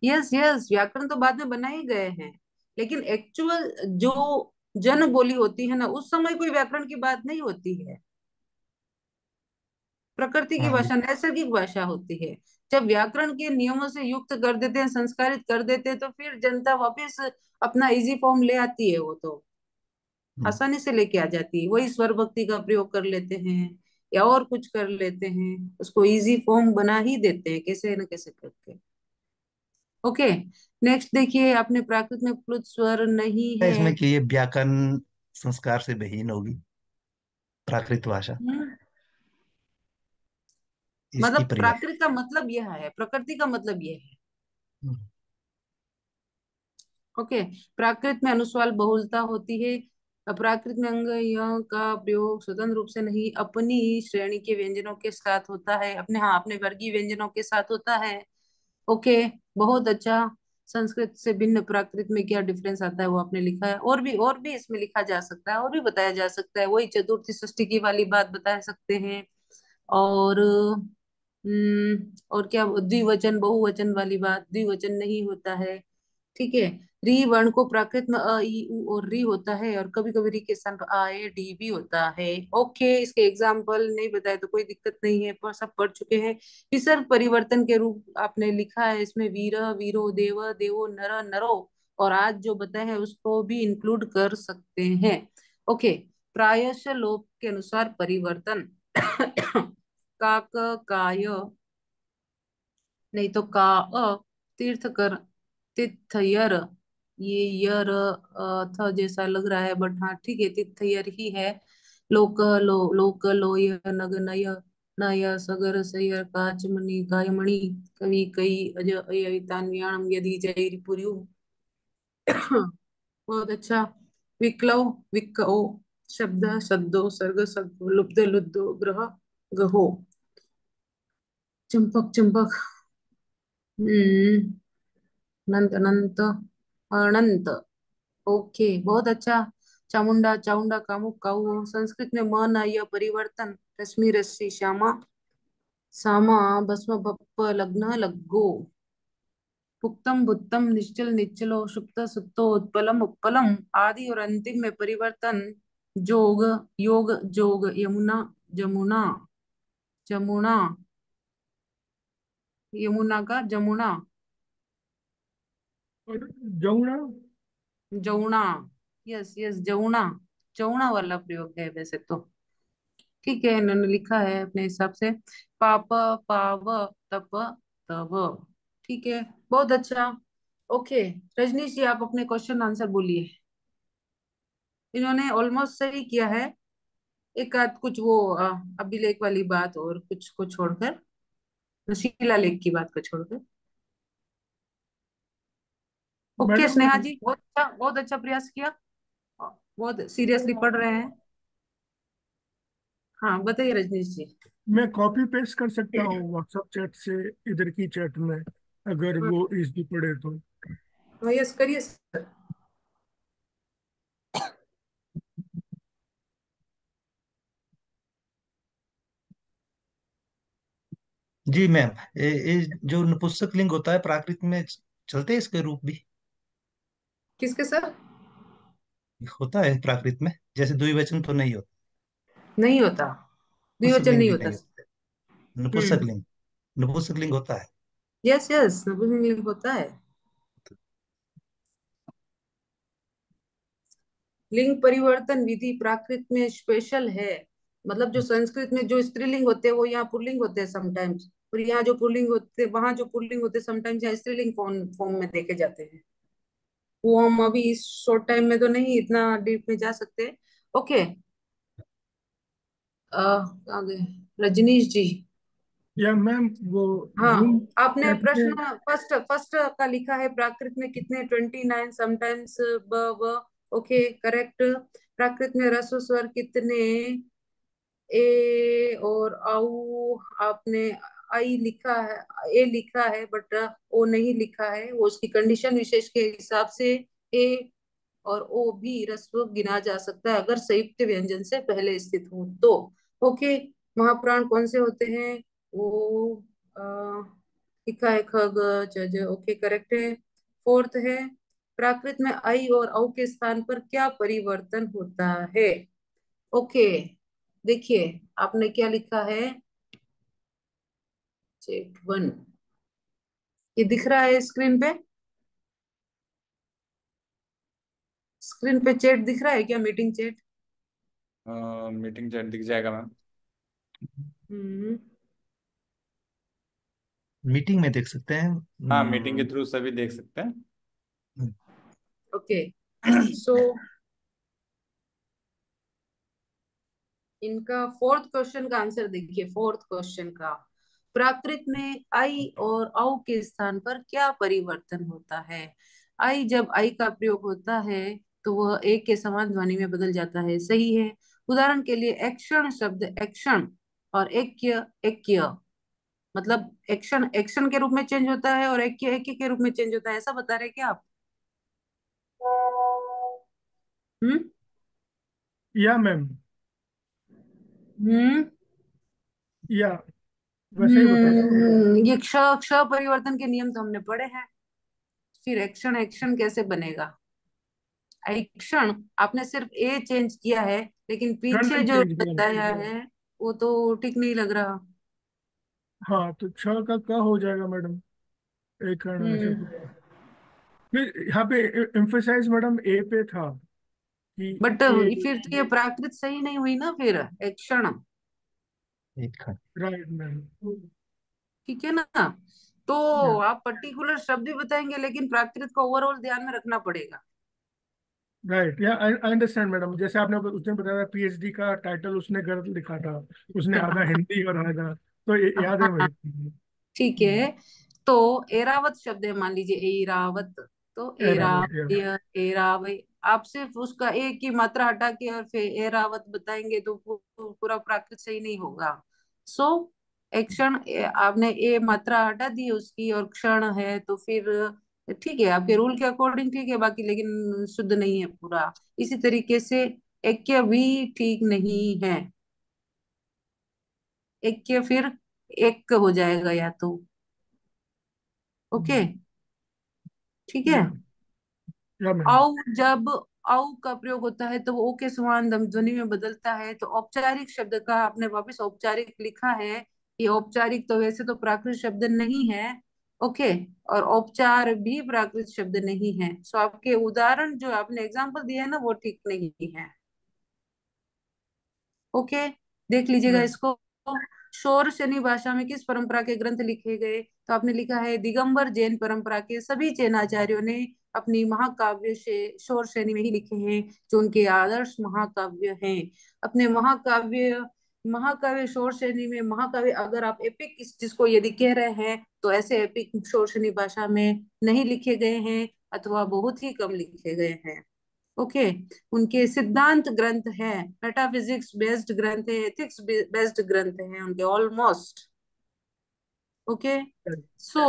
यस यस, व्याकरण तो बाद में बनाए गए हैं, लेकिन एक्चुअल जो जन बोली होती है ना, उस समय कोई व्याकरण की बात नहीं होती है। प्रकृति की हाँ भाषा नैसर्गिक भाषा होती है। जब व्याकरण के नियमों से युक्त कर देते हैं, संस्कारित कर देते हैं, तो फिर जनता वापस अपना इजी फॉर्म ले आती है। वो तो आसानी से लेके आ जाती है। वही स्वर भक्ति का प्रयोग कर लेते हैं या और कुछ कर लेते हैं, उसको इजी फॉर्म बना ही देते हैं कैसे न कैसे करके। ओके, नेक्स्ट देखिए, आपने प्राकृत में प्लुत स्वर नहीं है है। इसमें कि ये व्याकरण संस्कार से विहीन होगी प्राकृत भाषा, हम्म, इसकी मतलब परिभाषा। प्राकृत का मतलब यह है, प्रकृति का मतलब यह है। ओके, प्राकृत में अनुस्वार बहुलता होती है। प्राकृत में अंग य का प्रयोग स्वतंत्र रूप से नहीं, अपनी श्रेणी के व्यंजनों के साथ होता है। अपने, हाँ, अपने वर्गीय व्यंजनों के साथ होता है। ओके, बहुत अच्छा। संस्कृत से भिन्न प्राकृत में क्या डिफरेंस आता है वो आपने लिखा है। और भी इसमें लिखा जा सकता है, और भी बताया जा सकता है। वही चतुर्थी षष्ठी की वाली बात बता सकते हैं। और और क्या, द्विवचन बहुवचन वाली बात, द्विवचन नहीं होता है। ठीक है। री वर्ण को प्राकृत में अ ई उ और री होता है, और कभी कभी री के स्थान पर आ ए डी भी होता है। ओके, इसके एग्जाम्पल नहीं बताए तो कोई दिक्कत नहीं है, पर सब पढ़ चुके हैं। विसर्ग परिवर्तन के रूप आपने लिखा है इसमें, वीर वीरो देव देवो नर नरो, और आज जो बताए हैं उसको भी इंक्लूड कर सकते हैं। ओके, प्रायश लोप के अनुसार परिवर्तन काक काय, नहीं तो का तीर्थकर, तीर्थयर। ये यर था जैसा लग रहा है, बट हाँ ठीक है, तीर्थयर ही है। लोक लोय नग नय, नय सगर सयर काचमणि कायमणि, कवि कई अज अयतान्याणम यदि जयपुरु। बहुत अच्छा। विक्लव विक्को, शब्द सद्दो सर्ग सद्दो, लुब्ध लुद्धो ग्रह गहो, चंपक चंपक। अनंत अनंत अनंत। ओके, बहुत अच्छा। चामुंडा चामुंडा कामुक काऊ। संस्कृत में म न य परिवर्तन, रश्मि रश्मि श्यामा सामा, भस्म भप्प लग्न लग्गो। पुक्तम भुत्तम निश्चल निश्चलो, सुप्त सुप्तो, उत्पलम उत्पलम। आदि और अंतिम में परिवर्तन, जोग योग जोग, यमुना जमुना, जमुना, यमुना का जमुना, और जमुना। जौना। यस यस, जौना, जौना वाला प्रयोग है वैसे तो। ठीक है, इन्होंने लिखा है अपने हिसाब से। पाप पाव तप तव। ठीक है, बहुत अच्छा। ओके, रजनीश जी आप अपने क्वेश्चन आंसर बोलिए। इन्होंने ऑलमोस्ट सही किया है। एक आध कुछ वो अभिलेख वाली बात और कुछ को छोड़कर, शिलालेख की बात को छोड़कर। ओके मैडम स्नेहा जी, बहुत अच्छा प्रयास किया। बहुत सीरियसली पढ़ रहे हैं। हाँ बताइए रजनीश जी। मैं कॉपी पेस्ट कर सकता हूँ व्हाट्सएप चैट से इधर की चैट में, अगर वो इजी पड़े तो। हाँ यस करिए सर। जी मैम, ये जो नपुंसक लिंग होता है प्राकृत में चलते हैं इसके रूप भी? किसके सर? होता है प्राकृत में, जैसे द्विवचन तो नहीं होता? नहीं होता, नपुंसक द्विवचन लिंग नहीं भी होता। नहीं होता, नपुंसक हम्म। लिंग, नपुंसक लिंग होता है। यस यस नपुंसकलिंग होता है। लिंग परिवर्तन विधि प्राकृत में स्पेशल है। मतलब जो संस्कृत में जो स्त्रीलिंग होते हैं वो यहाँ पुल्लिंग होते हैं समटाइम्स, और यहाँ जो पुल्लिंग होते हैं वहां जो पुल्लिंग होते हैं समटाइम्स यहाँ स्त्रीलिंग फॉर्म फॉर्म में देखे जाते हैं। वो हम अभी इस शॉर्ट टाइम में तो नहीं इतना डीप में जा सकते। ओके। आगे रजनीश जी। या मैम वो हाँ जूम आपने ऐप में। प्रश्न फर्स्ट फर्स्ट का लिखा है प्राकृत में कितने 29 समटाइम्स ब ओके करेक्ट। प्राकृत में ह्रस्व स्वर कितने? ए और आउ आपने आई लिखा है, ए लिखा है बट ओ नहीं लिखा है, वो उसकी कंडीशन विशेष के हिसाब से ए और ओ भी ह्रस्व गिना जा सकता है अगर संयुक्त व्यंजन से पहले स्थित हो तो। ओके। महाप्राण कौन से होते हैं? वो लिखा है ख ग ज ज ओके करेक्ट है। फोर्थ है प्राकृत में आई और औ के स्थान पर क्या परिवर्तन होता है? ओके देखिए आपने क्या लिखा है, चेक वन, ये दिख रहा है स्क्रीन पे? स्क्रीन पे चैट दिख रहा है क्या, मीटिंग चैट? मीटिंग चैट दिख जाएगा मैम। हम्म। मीटिंग में देख सकते हैं। हाँ, मीटिंग के थ्रू सभी देख सकते हैं। ओके सो इनका फोर्थ क्वेश्चन का आंसर देखिए। फोर्थ क्वेश्चन का प्राकृत में आई और औ के स्थान पर क्या परिवर्तन होता है? आई जब आई का प्रयोग होता है तो वह एक के समान ध्वनि में बदल जाता है, सही है। उदाहरण के लिए एक्शन शब्द एक्शन और एक्य एक्य, मतलब एक्शन एक्शन के रूप में चेंज होता है और एक्य एक्य के रूप में चेंज होता है, ऐसा बता रहे क्या आप? हम्म। या मैम, हम्म। या वैसे ही बता रहे हैं। ये क्ष क्ष परिवर्तन के नियम तो हमने पढ़े हैं। फिर एक्शन एक्शन कैसे बनेगा? एक्शन आपने सिर्फ ए चेंज किया है, लेकिन क्षण पीछे नहीं जो चेंज किया। बताया है वो तो ठीक नहीं लग रहा। हाँ तो छ का क्या हो जाएगा मैडम? एक कारण ऐसे हम्म। तो फिर यहाँ पे एम्फेसाइज मैडम ए पे था कि बट ए। फिर तो ये प्राकृत सही नहीं हुई ना फिर एक्शन। एक खंड। Right ma'am. ठीक है ना? तो या आप पर्टिकुलर शब्द भी बताएंगे लेकिन प्राकृत को ओवरऑल ध्यान में रखना पड़ेगा। राइट, या आई अंडरस्टैंड मैडम। जैसे आपने उस दिन बताया पीएचडी का टाइटल उसने गलत लिखा था, उसने आधा हिंदी और आधा, तो याद है वही। ठीक है। तो एरावत शब्द है, मान लीजिए एरावत, तो एरावत या। एरावय आप सिर्फ उसका एक की मात्रा हटा के और फिर एरावत बताएंगे तो पूरा प्राकृत सही नहीं होगा। सो एक्शन आपने ए मात्रा हटा दी उसकी और क्षण है तो फिर ठीक है, आपके रूल के अकॉर्डिंग ठीक है, बाकी लेकिन शुद्ध नहीं है पूरा। इसी तरीके से एक्य भी ठीक नहीं है। एक्य फिर एक हो जाएगा या तो। ओके ठीक है। या या मैम। औ जब औ का प्रयोग होता है तो वो ओ के समान ध्वनि में बदलता है, तो औपचारिक शब्द का आपने वापस औपचारिक लिखा है। ये औपचारिक तो वैसे तो प्राकृत शब्द नहीं है। ओके। और औपचार भी प्राकृत शब्द नहीं है, सो आपके उदाहरण जो आपने एग्जांपल दिया है ना वो ठीक नहीं है। ओके देख लीजिएगा राइट। इसको। शौर शनि भाषा में किस परंपरा के ग्रंथ लिखे गए? तो आपने लिखा है दिगंबर जैन परंपरा के सभी जैन आचार्यों ने अपनी महाकाव्य से शौर श्रेणी में ही लिखे हैं, जो उनके आदर्श महाकाव्य हैं। अपने महाकाव्य महाकाव्य शौर श्रेणी में, महाकाव्य अगर आप एपिक इस जिसको यदि कह रहे हैं, तो ऐसे एपिक शौर श्रेणी भाषा में नहीं लिखे गए हैं, अथवा बहुत ही कम लिखे गए हैं। ओके। उनके सिद्धांत ग्रंथ है, मेटाफिजिक्स बेस्ड ग्रंथ है, एथिक्स बेस्ड ग्रंथ है उनके ऑलमोस्ट। ओके। सो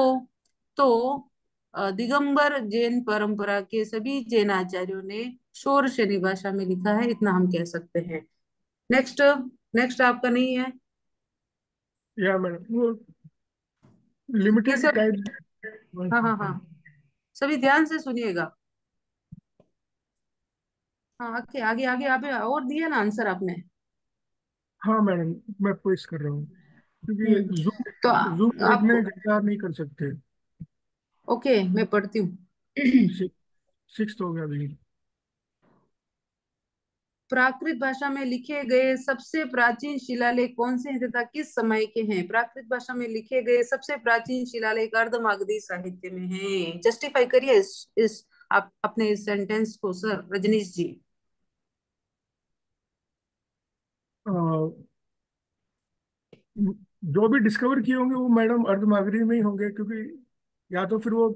तो दिगंबर जैन परंपरा के सभी जैन आचार्यों ने शौर श्रेणी भाषा में लिखा है, इतना हम कह सकते हैं। नेक्स्ट नेक्स्ट आपका नहीं है या मैडम वो ये लिमिटेड सब? टाइप। हाँ हाँ हाँ, सभी ध्यान से सुनिएगा। हाँ, आगे आगे आगे आगे और दिया ना आंसर आपने। हाँ मैडम, मैं पुश कर रहा हूँ क्योंकि तो जूम जूम आपको इतने ज्यादा नहीं कर सकते। ओके, मैं पढ़ती हूँ। सिक्स हो गया अभी। प्राकृत भाषा में लिखे गए सबसे प्राचीन शिलालेख कौन से हैं तथा किस समय के हैं? प्राकृत भाषा में लिखे गए सबसे प्राचीन शिलालेख अर्धमागधी साहित्य में हैं। जस्टिफाई करिए इस आप अपने इस सेंटेंस को सर रजनीश जी। अ, जो भी डिस्कवर किए होंगे वो मैडम अर्धमागधी में ही होंगे, क्योंकि या तो फिर वो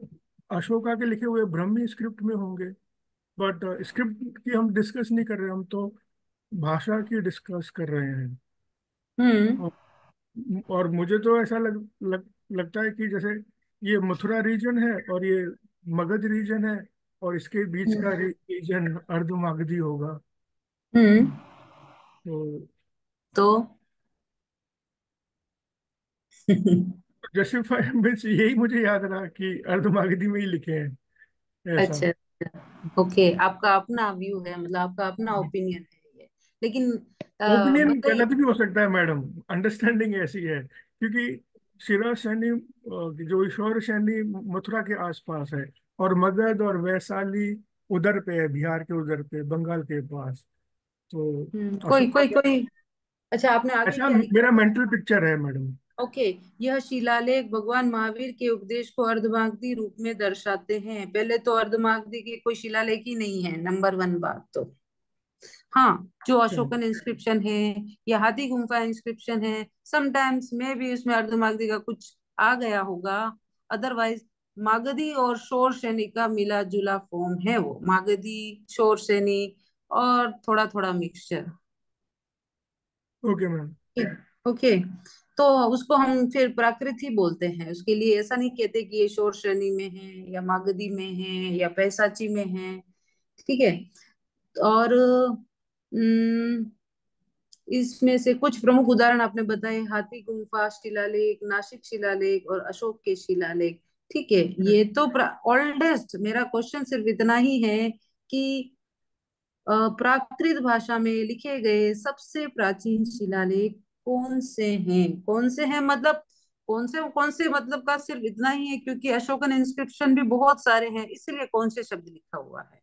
अशोका के लिखे हुए ब्राह्मी स्क्रिप्ट में होंगे। बट स्क्रिप्ट की हम डिस्कस नहीं कर रहे, हम तो भाषा की डिस्कस कर रहे हैं। हम्म और, और मुझे तो ऐसा लगता है कि जैसे ये मथुरा रीजन है और ये मगध रीजन है, और इसके बीच का रीजन अर्धमागधी होगा। हम्म तो तो जस्टिफाई मीन्स यही मुझे याद रहा कि अर्धमागधी में ही लिखे हैं ऐसा। अच्छा, ओके, आपका अपना व्यू है, मतलब आपका अपना ओपिनियन है ये। लेकिन ओपिनियन मतलब गलत भी हो सकता है मैडम, अंडरस्टैंडिंग ऐसी है क्योंकि शिरा सैनी जो ईश्वर सैनी मथुरा के आसपास है, और मगध और वैशाली उधर पे है, बिहार के उधर पे, बंगाल के पास। तो कोई अशोका कोई कोई अच्छा, आपने आगे ऐसा क्या लिखा? मेरा मेंटल पिक्चर है मैडम। ओके, यह शिलालेख भगवान महावीर के उपदेश को अर्धमागधी रूप में दर्शाते हैं। पहले तो अर्धमागधी के कोई शिलालेख ही नहीं है, नंबर वन बात तो। हाँ, जो अशोकन इंस्क्रिप्शन है या हाथी गुम्फा इंस्क्रिप्शन है, समटाइम्स में भी उसमें अर्धमागधी का कुछ आ गया होगा। अदरवाइज मागधी और शोर सैनी का मिला जुला फॉर्म है वो, मागधी शोर सैनी और थोड़ा थोड़ा मिक्सचर। Okay ma'am. ओके, तो उसको हम फिर प्राकृत ही बोलते हैं, उसके लिए ऐसा नहीं कहते कि ये शोर श्रेणी में है या मागधी में है या पैसाची में है। ठीक है। और इसमें से कुछ प्रमुख उदाहरण आपने बताए, हाथी गुम्फा शिलालेख, नासिक शिलालेख और अशोक के शिलालेख। ठीक है, ये तो ओल्डेस्ट, मेरा क्वेश्चन सिर्फ इतना ही है कि प्राकृत भाषा में लिखे गए सबसे प्राचीन शिलालेख कौन से हैं? कौन से हैं मतलब कौन से मतलब का सिर्फ इतना ही है, क्योंकि अशोकन इंस्क्रिप्शन भी बहुत सारे हैं, इसलिए कौन से शब्द लिखा हुआ है,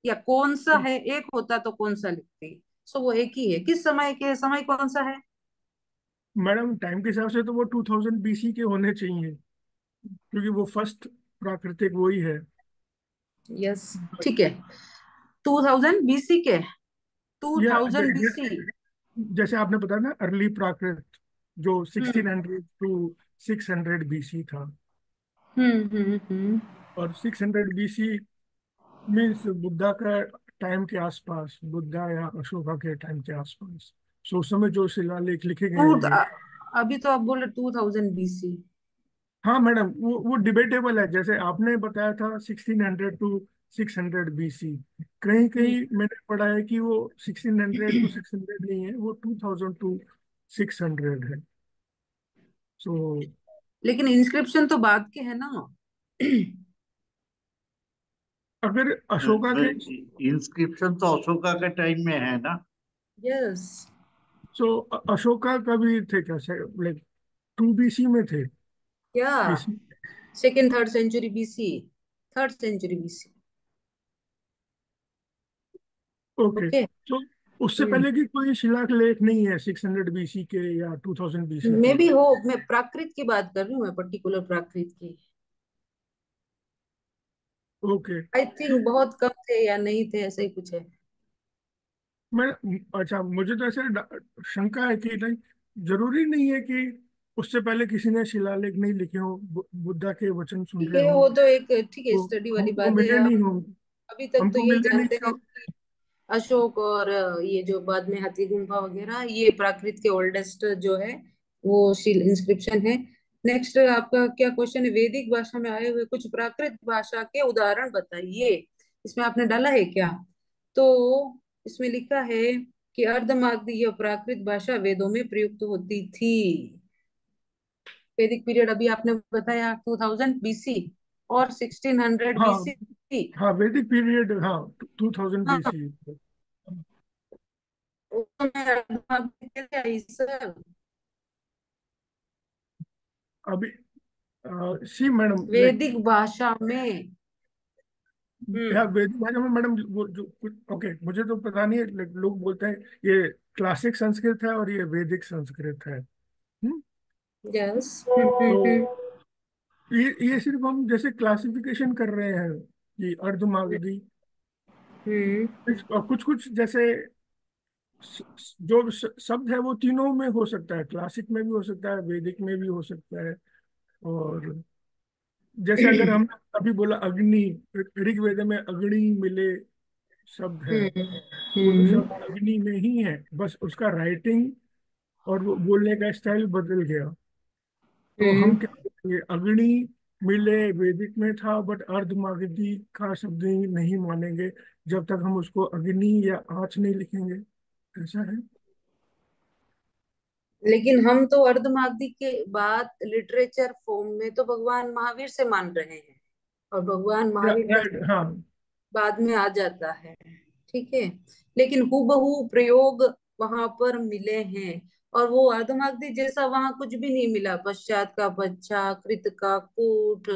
या कौन सा है, एक होता तो कौन सा लिखती। सो वो एक ही है, किस समय के, समय कौन सा है? मैडम टाइम के हिसाब से तो वो 2000 BC के होने चाहिए, क्योंकि वो फर्स्ट प्राकृतिक वही है। यस, ठीक है, 2000 BC के, टू या थाउजेंड बीसी जैसे आपने बताया ना अर्ली प्राकृत, जो 1600 टू 600 BC था। हम्म। और 600 BC मीन्स बुद्धा का टाइम के आसपास, बुद्धा या अशोका के टाइम के आसपास। सो उस समय जो शिलालेख लिखे गए टू होंगे। अभी तो आप बोल रहे 2000 BC। हाँ मैडम, वो डिबेटेबल है, जैसे आपने बताया था 1600 टू 600 BC। कहीं कहीं मैंने पढ़ा है कि वो 1600 टू 600 नहीं है, वो 2000 टू 600 है। सो लेकिन इंस्क्रिप्शन तो बाद के है ना। अगर अशोका के, इंस्क्रिप्शन तो अशोका के टाइम में है ना। यस। सो अशोका का भी थे क्या, लाइक 2 BC में थे या इस। Second third century BC, third century BC. Okay. Okay. तो उससे पहले की कोई शिलालेख नहीं है 600 BC के या 2000 BC मैं के। भी हो, मैं प्राकृत की बात कर रही हूँ, मैं पर्टिकुलर प्राकृत की। ओके। आई थिंक बहुत कम थे या नहीं थे, ऐसा ही कुछ है। मैं अच्छा, मुझे तो ऐसे शंका है कि नहीं, जरूरी नहीं है कि उससे पहले किसी ने शिलालेख नहीं लिखे हो, बुद्धा के वचन सुन ठीक रहे है, हो वो तो एक ठीक है, तो स्टडी वाली हमको बात है। मिले हम नहीं होंगे। अभी तक तो हमको यही मिले नहीं जानते हैं तो। कि अशोक और ये जो बाद में हाथी गुम्फा वगैरह, ये प्राकृत के ओल्डेस्ट जो है वो शिल इंस्क्रिप्शन है। नेक्स्ट आपका क्या क्वेश्चन है? वैदिक भाषा में आए हुए कुछ प्राकृत भाषा के उदाहरण बताइए। इसमें आपने डाला है क्या? तो इसमें लिखा है कि अर्धमागधी प्राकृत भाषा वेदों में प्रयुक्त होती थी। वैदिक पीरियड अभी आपने बताया 2000 बीसी और 1600 हाँ बीसी। हाँ, वैदिक पीरियड, हाँ, 2000 हाँ, BC। उस समय अर्धमागधी कैसे आई सर? अभी सी मैडम, लाइक, वैदिक भाषा में। या हम्म। वैदिक भाषा में मैडम, वो जो कुछ, ओके, मुझे तो पता नहीं है, लोग बोलते हैं ये क्लासिक संस्कृत है और ये वैदिक संस्कृत है। यस। तो ये सिर्फ हम जैसे क्लासिफिकेशन कर रहे हैं कि अर्धमागधी, हम्म। और कुछ कुछ जैसे जो शब्द है वो तीनों में हो सकता है, क्लासिक में भी हो सकता है, वैदिक में भी हो सकता है। और जैसे अगर हम अभी बोला अग्नि, ऋग्वेद में अग्नि मिले शब्द है, हम्म। वो तो हम्म। शब्द अग्नि में ही है, बस उसका राइटिंग और वो बोलने का स्टाइल बदल गया। तो हम क्या करेंगे, अग्नि मिले वैदिक में था, बट अर्धमागधी का शब्द ही नहीं मानेंगे जब तक हम उसको अग्नि या आँच नहीं लिखेंगे। ऐसा है। लेकिन हम तो अर्धमागधी के बाद लिटरेचर फॉर्म में तो भगवान महावीर से मान रहे हैं, और भगवान महावीर का हाँ। बाद में आ जाता है। ठीक है, लेकिन हूबहू प्रयोग वहां पर मिले हैं, और वो अर्धमागधी जैसा वहां कुछ भी नहीं मिला। पश्चात का पश्चा, कृत का कूट,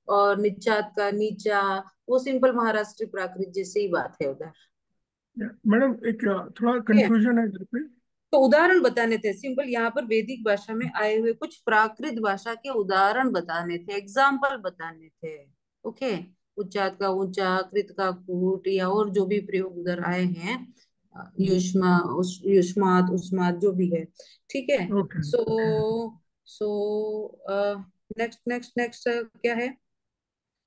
और निचात का नीचा, वो सिंपल महाराष्ट्र प्राकृत जैसे ही बात है उधर। मैडम एक थोड़ा ठीक है, कंफ्यूजन है इधर पे। तो उदाहरण बताने थे सिंपल, यहाँ पर वैदिक भाषा में आए हुए कुछ प्राकृत भाषा के उदाहरण बताने थे, एग्जाम्पल बताने थे। ओके, उच्चात का ऊंचा, कृत का कूट, या और जो भी प्रयोग उधर आए हैं, युष्मा युष्मात उस्मात जो भी है। ठीक है। ओके। सो सो नेक्स्ट नेक्स्ट नेक्स्ट क्या है?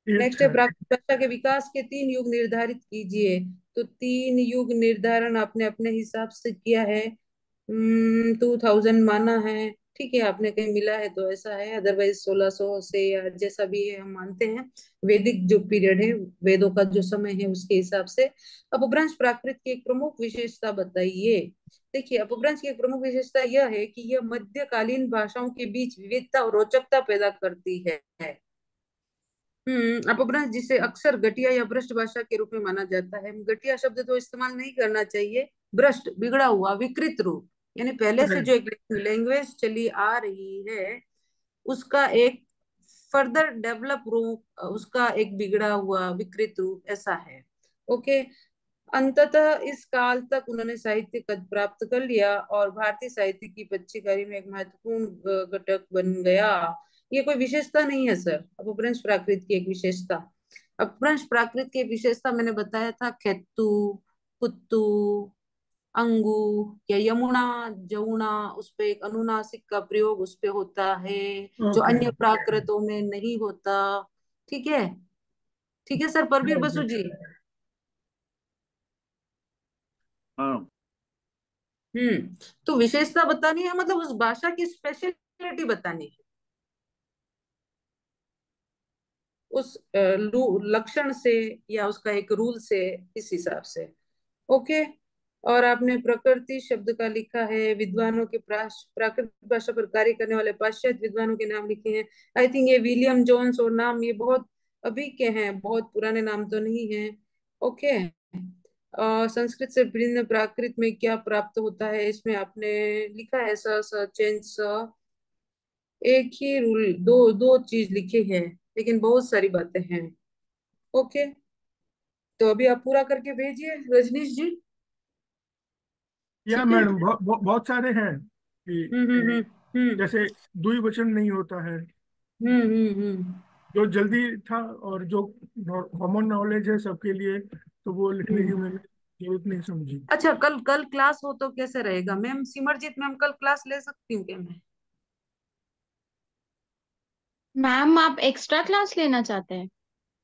एट्थ नेक्स्ट है है। प्राकृत भाषा के विकास के 3 युग निर्धारित कीजिए। तो 3 युग निर्धारण आपने अपने हिसाब से किया है। 2000 माना है, ठीक है, आपने कहीं मिला है तो ऐसा है, अदरवाइज 1600 से या जैसा भी है हम मानते हैं। वैदिक जो पीरियड है, वेदों का जो समय है उसके हिसाब से। अपभ्रंश प्राकृत की एक प्रमुख विशेषता बताइए। देखिए, अपभ्रंश की एक प्रमुख विशेषता यह है कि यह मध्यकालीन भाषाओं के बीच विविधता और रोचकता पैदा करती है। अपभ्रंश जिसे अक्सर घटिया या भ्रष्ट भाषा के रूप में माना जाता है, घटिया शब्द तो इस्तेमाल नहीं करना चाहिए। भ्रष्ट, बिगड़ा हुआ, विकृत रूप, यानी पहले से राइट। जो एक लैंग्वेज चली आ रही है उसका एक फर्दर डेवलप रूप, उसका एक बिगड़ा हुआ विकृत रूप, ऐसा है। ओके। अंततः इस काल तक उन्होंने साहित्य कद प्राप्त कर लिया और भारतीय साहित्य की पच्चीकारी में एक महत्वपूर्ण घटक बन गया। ये कोई विशेषता नहीं है सर, अपभ्रंश प्राकृत की एक विशेषता। अपभ्रंश प्राकृत की एक विशेषता मैंने बताया था, खेतु, कुत्तु, अंगु या यमुना, जमुना, उस पे एक अनुनासिक का प्रयोग उस पे होता है, जो ओके। अन्य प्राकृतों में नहीं होता। ठीक है, ठीक है सर, परवीर ओके। बसु जी। हाँ। तो विशेषता बतानी है, मतलब उस भाषा की स्पेशलिटी बतानी है, उस लक्षण से या उसका एक रूल से, इस हिसाब से। ओके। और आपने प्रकृति शब्द का लिखा है, विद्वानों के प्राकृत भाषा पर कार्य करने वाले पाश्चात्य विद्वानों के नाम लिखे हैं। आई थिंक ये विलियम जोन्स और नाम ये बहुत अभी के हैं, बहुत पुराने नाम तो नहीं है। ओके। संस्कृत से भिन्न प्राकृत में क्या प्राप्त होता है, इसमें आपने लिखा है स स चेंज स, एक ही रूल, दो दो चीज लिखी है, लेकिन बहुत सारी बातें हैं। ओके, तो अभी आप पूरा करके भेजिए रजनीश जी। या ठीक है। मैडम, बहुत सारे हैं कि हम्म। हम्म। हम्म। जैसे द्विवचन नहीं होता है, हम्म। हम्म। जो जल्दी था और जो कॉमन नॉलेज है सबके लिए, तो वो लिखने की मैंने जरूरत नहीं समझी। अच्छा, कल कल क्लास हो तो कैसे रहेगा मैम? सिमरजीत मैम, कल क्लास ले सकती हूँ क्या मैं? मैम आप एक्स्ट्रा क्लास लेना चाहते हैं?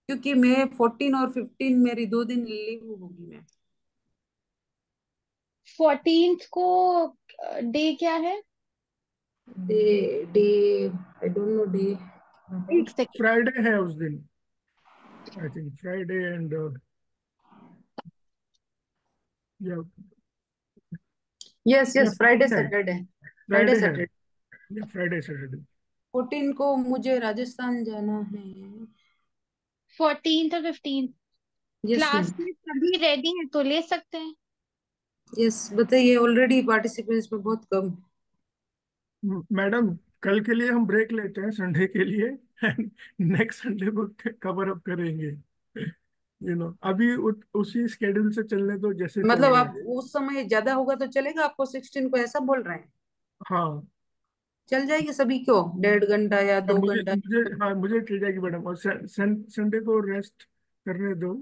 क्योंकि मैं 14 और 15 मेरी 2 दिन लीव होगी मैम। 14th को डे क्या है? Day day I don't know day. एक सेकेंड। फ्राइडे है उस दिन, आई थिंक फ्राइडे एंड या यस या यस, फ्राइडे फ्राइडे है, सैटरडे। फ्राइडे फ्राइडे है, सैटरडे। या फ्राइडे सैटरडे। 14 को मुझे राजस्थान जाना है। 14th और 15th यस मैम। क्लास में सभी रेडी हैं तो ले सकते हैं। यस, बताइए। ऑलरेडी पार्टिसिपेंट्स में बहुत कम। मैडम, कल के लिए हम ब्रेक लेते हैं, संडे के लिए, नेक्स्ट संडे को कवर अप करेंगे। अभी उसी स्केड्यूल से चलने दो जैसे चल मतलब रहा आप है। उस समय ज्यादा होगा तो चलेगा आपको 16 को, ऐसा बोल रहे हैं? हाँ, चल जाएगी सभी को, 1.5 घंटा या अब दो मुझे घंटा मुझे हाँ, मुझे चल जाएगी मैडम। और संडे को रेस्ट करने दो,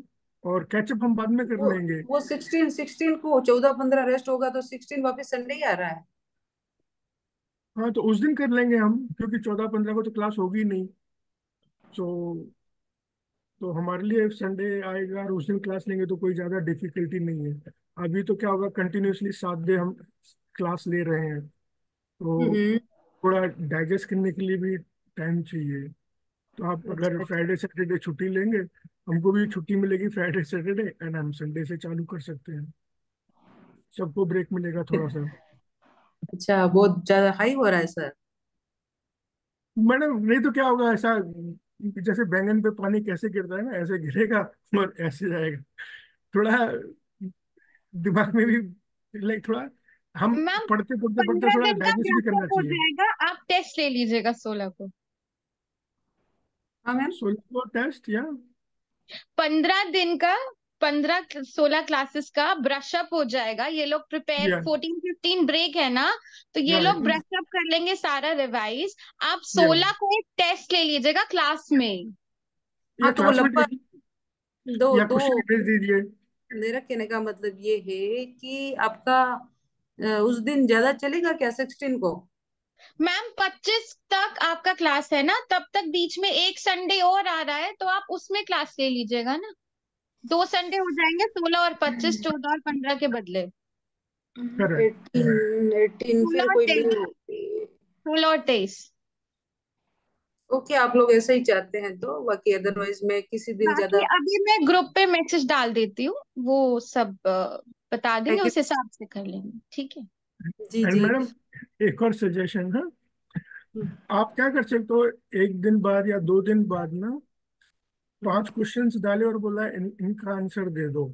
और कैचअप हम बाद में कर वो लेंगे। वो 16 को 14-15 रेस्ट होगा तो 16 वापस संडे ही आ रहा है। हाँ, तो उस दिन कर लेंगे हम, क्योंकि 14-15 को तो क्लास होगी नहीं। सो तो हमारे लिए संडे आएगा और उस दिन क्लास लेंगे तो कोई ज़्यादा डिफिकल्टी नहीं है। अभी तो क्या होगा, कंटिन्यूअसली 7 डे हम क्लास ले रहे हैं, तो हम्म। थोड़ा डाइजेस्ट करने के लिए भी टाइम चाहिए। तो आप अगर अच्छा अच्छा। फ्राइडे सैटरडे छुट्टी लेंगे, हमको भी छुट्टी मिलेगी फ्राइडे सैटरडे, एंड हम संडे से चालू कर सकते हैं। सबको ब्रेक मिलेगा थोड़ा सा। अच्छा, बहुत ज्यादा हाई हो रहा है सर। मैडम, नहीं तो क्या होगा, ऐसा जैसे बैंगन पे पानी कैसे गिरता है ना, ऐसे गिरेगा और ऐसे जाएगा। थोड़ा दिमाग में भी, लाइक थोड़ा हम मैम पढ़ते पढ़ते पढ़ते 15 थोड़ा दिन का डाइजेस्ट भी करना ब्रेकअप हो चाहिए। जाएगा, आप टेस्ट ले लीजिएगा 16 को। हाँ मैम। 16 को टेस्ट या 15 दिन का, 15-16 क्लासेस का ब्रशअप हो जाएगा। ये लोग प्रिपेयर, या 14-15 ब्रेक है ना, तो ये लोग राइट ब्रशअप कर लेंगे सारा रिवाइज। आप या 16 को एक टेस्ट ले लीजिएगा क्लास में। या हाँ तो वो क्लास में लगभग दो या दो क्वेश्चन भेज दीजिए। मेरा कहने का मतलब ये है कि आपका उस दिन ज्यादा चलेगा क्या 16 को? मैम 25 तक आपका क्लास है ना, तब तक बीच में एक संडे और आ रहा है तो आप उसमें क्लास ले लीजिएगा ना। 2 संडे हो जाएंगे, 16 और 25, 14 और 15 के बदले। करेक्ट। 18 16 फिर और कोई 23, लीव होगी? 16 और 23। ओके, आप लोग ऐसा ही चाहते हैं तो बाकी अदरवाइज मैं किसी दिन बाकी ज्यादा अभी मैं ग्रुप पे मैसेज डाल देती हूँ, वो सब बता देंगे, उस हिसाब से कर लेंगे, ठीक है। जी एंड जी। मैडम, एक और सजेशन है। आप क्या कर सकते हो, एक दिन बाद या 2 दिन बाद ना 5 क्वेश्चंस डाले और बोला इनका आंसर दे दो,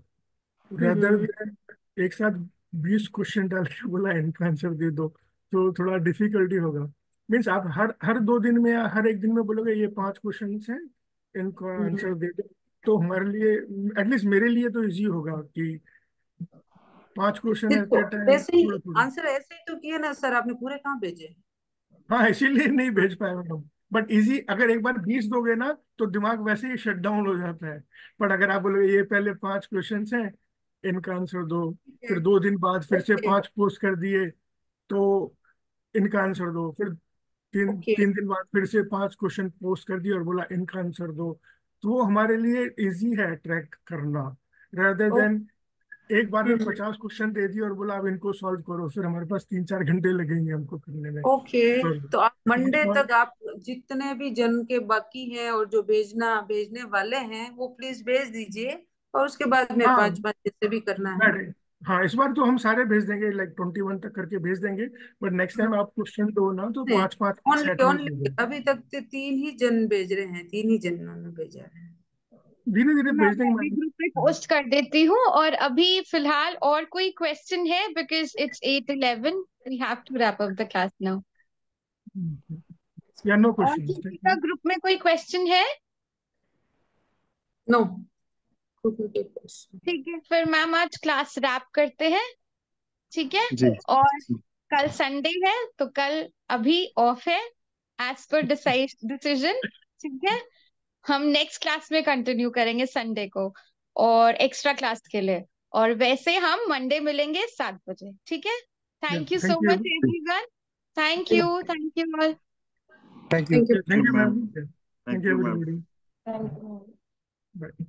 रेदर हम्म। देन एक साथ 20 क्वेश्चन डाल के बोला इनका आंसर दे दो, तो थोड़ा डिफिकल्टी होगा। मीन्स आप हर हर 2 दिन में या हर एक दिन में बोलोगे ये 5 क्वेश्चन हैं, इनका हम्म। आंसर दे दो, तो हमारे लिए, एटलीस्ट मेरे लिए तो इजी होगा कि 5 क्वेश्चन एट देखो, ए टाइम ऐसे ही थोड़ा थोड़ा। आंसर ऐसे ही तो किए ना सर, आपने पूरे कहाँ भेजे? हाँ, इसीलिए नहीं भेज पाए मैडम। बट इजी, अगर एक बार 20 दोगे ना तो दिमाग वैसे ही शट डाउन हो जाता है। बट अगर आप बोलोगे ये पहले 5 क्वेश्चन हैं, इनका आंसर दो, ठीक है। फिर 2 दिन बाद फिर से ओके 5 पोस्ट कर दिए, तो इनका आंसर दो, फिर तीन ओके। 3 दिन बाद फिर से 5 क्वेश्चन पोस्ट कर दिए और बोला इनका आंसर दो, तो वो हमारे लिए इजी है ट्रैक करना, rather ओ- देन एक बार में हम्म। 50 क्वेश्चन दे दिए और बोला अब इनको सॉल्व करो, फिर हमारे पास 3-4 घंटे लगेंगे हमको करने में। ओके, तो आप मंडे और तक आप जितने भी जन के बाकी हैं और जो भेजने वाले हैं वो प्लीज भेज दीजिए, और उसके बाद में हाँ, 5-5 जैसे भी करना है। अरे हाँ, इस बार तो हम सारे भेज देंगे, लाइक 21 तक करके भेज देंगे। बट नेक्स्ट टाइम आप क्वेश्चन दो ना तो 5-5 सेट ओनली में ओनली दे दो। अभी तक 3 ही जन भेज रहे हैं, 3 ही जनों ने भेजा है। धीरे धीरे मैं भेज देंगे अभी मैम। ग्रुप पे पोस्ट कर देती हूँ, और अभी फिलहाल और कोई क्वेश्चन है? Because it's 8:11, we have to wrap up the class now. या नो और क्वेश्चन, किसी थैंक का यू। ग्रुप में कोई क्वेश्चन है? नो। ठीक है, फिर मैम आज क्लास रैप करते हैं, ठीक है। जी और कल संडे है तो कल अभी ऑफ है, एज पर डिसीजन, ठीक है। हम नेक्स्ट क्लास में कंटिन्यू करेंगे संडे को और एक्स्ट्रा क्लास के लिए। और वैसे हम मंडे मिलेंगे 7 बजे, ठीक है? Thank you so thank you. Much everyone. Thank you all. Thank you. Thank you ma'am. Thank thank you you, ma'am. Everybody. Thank you. Bye.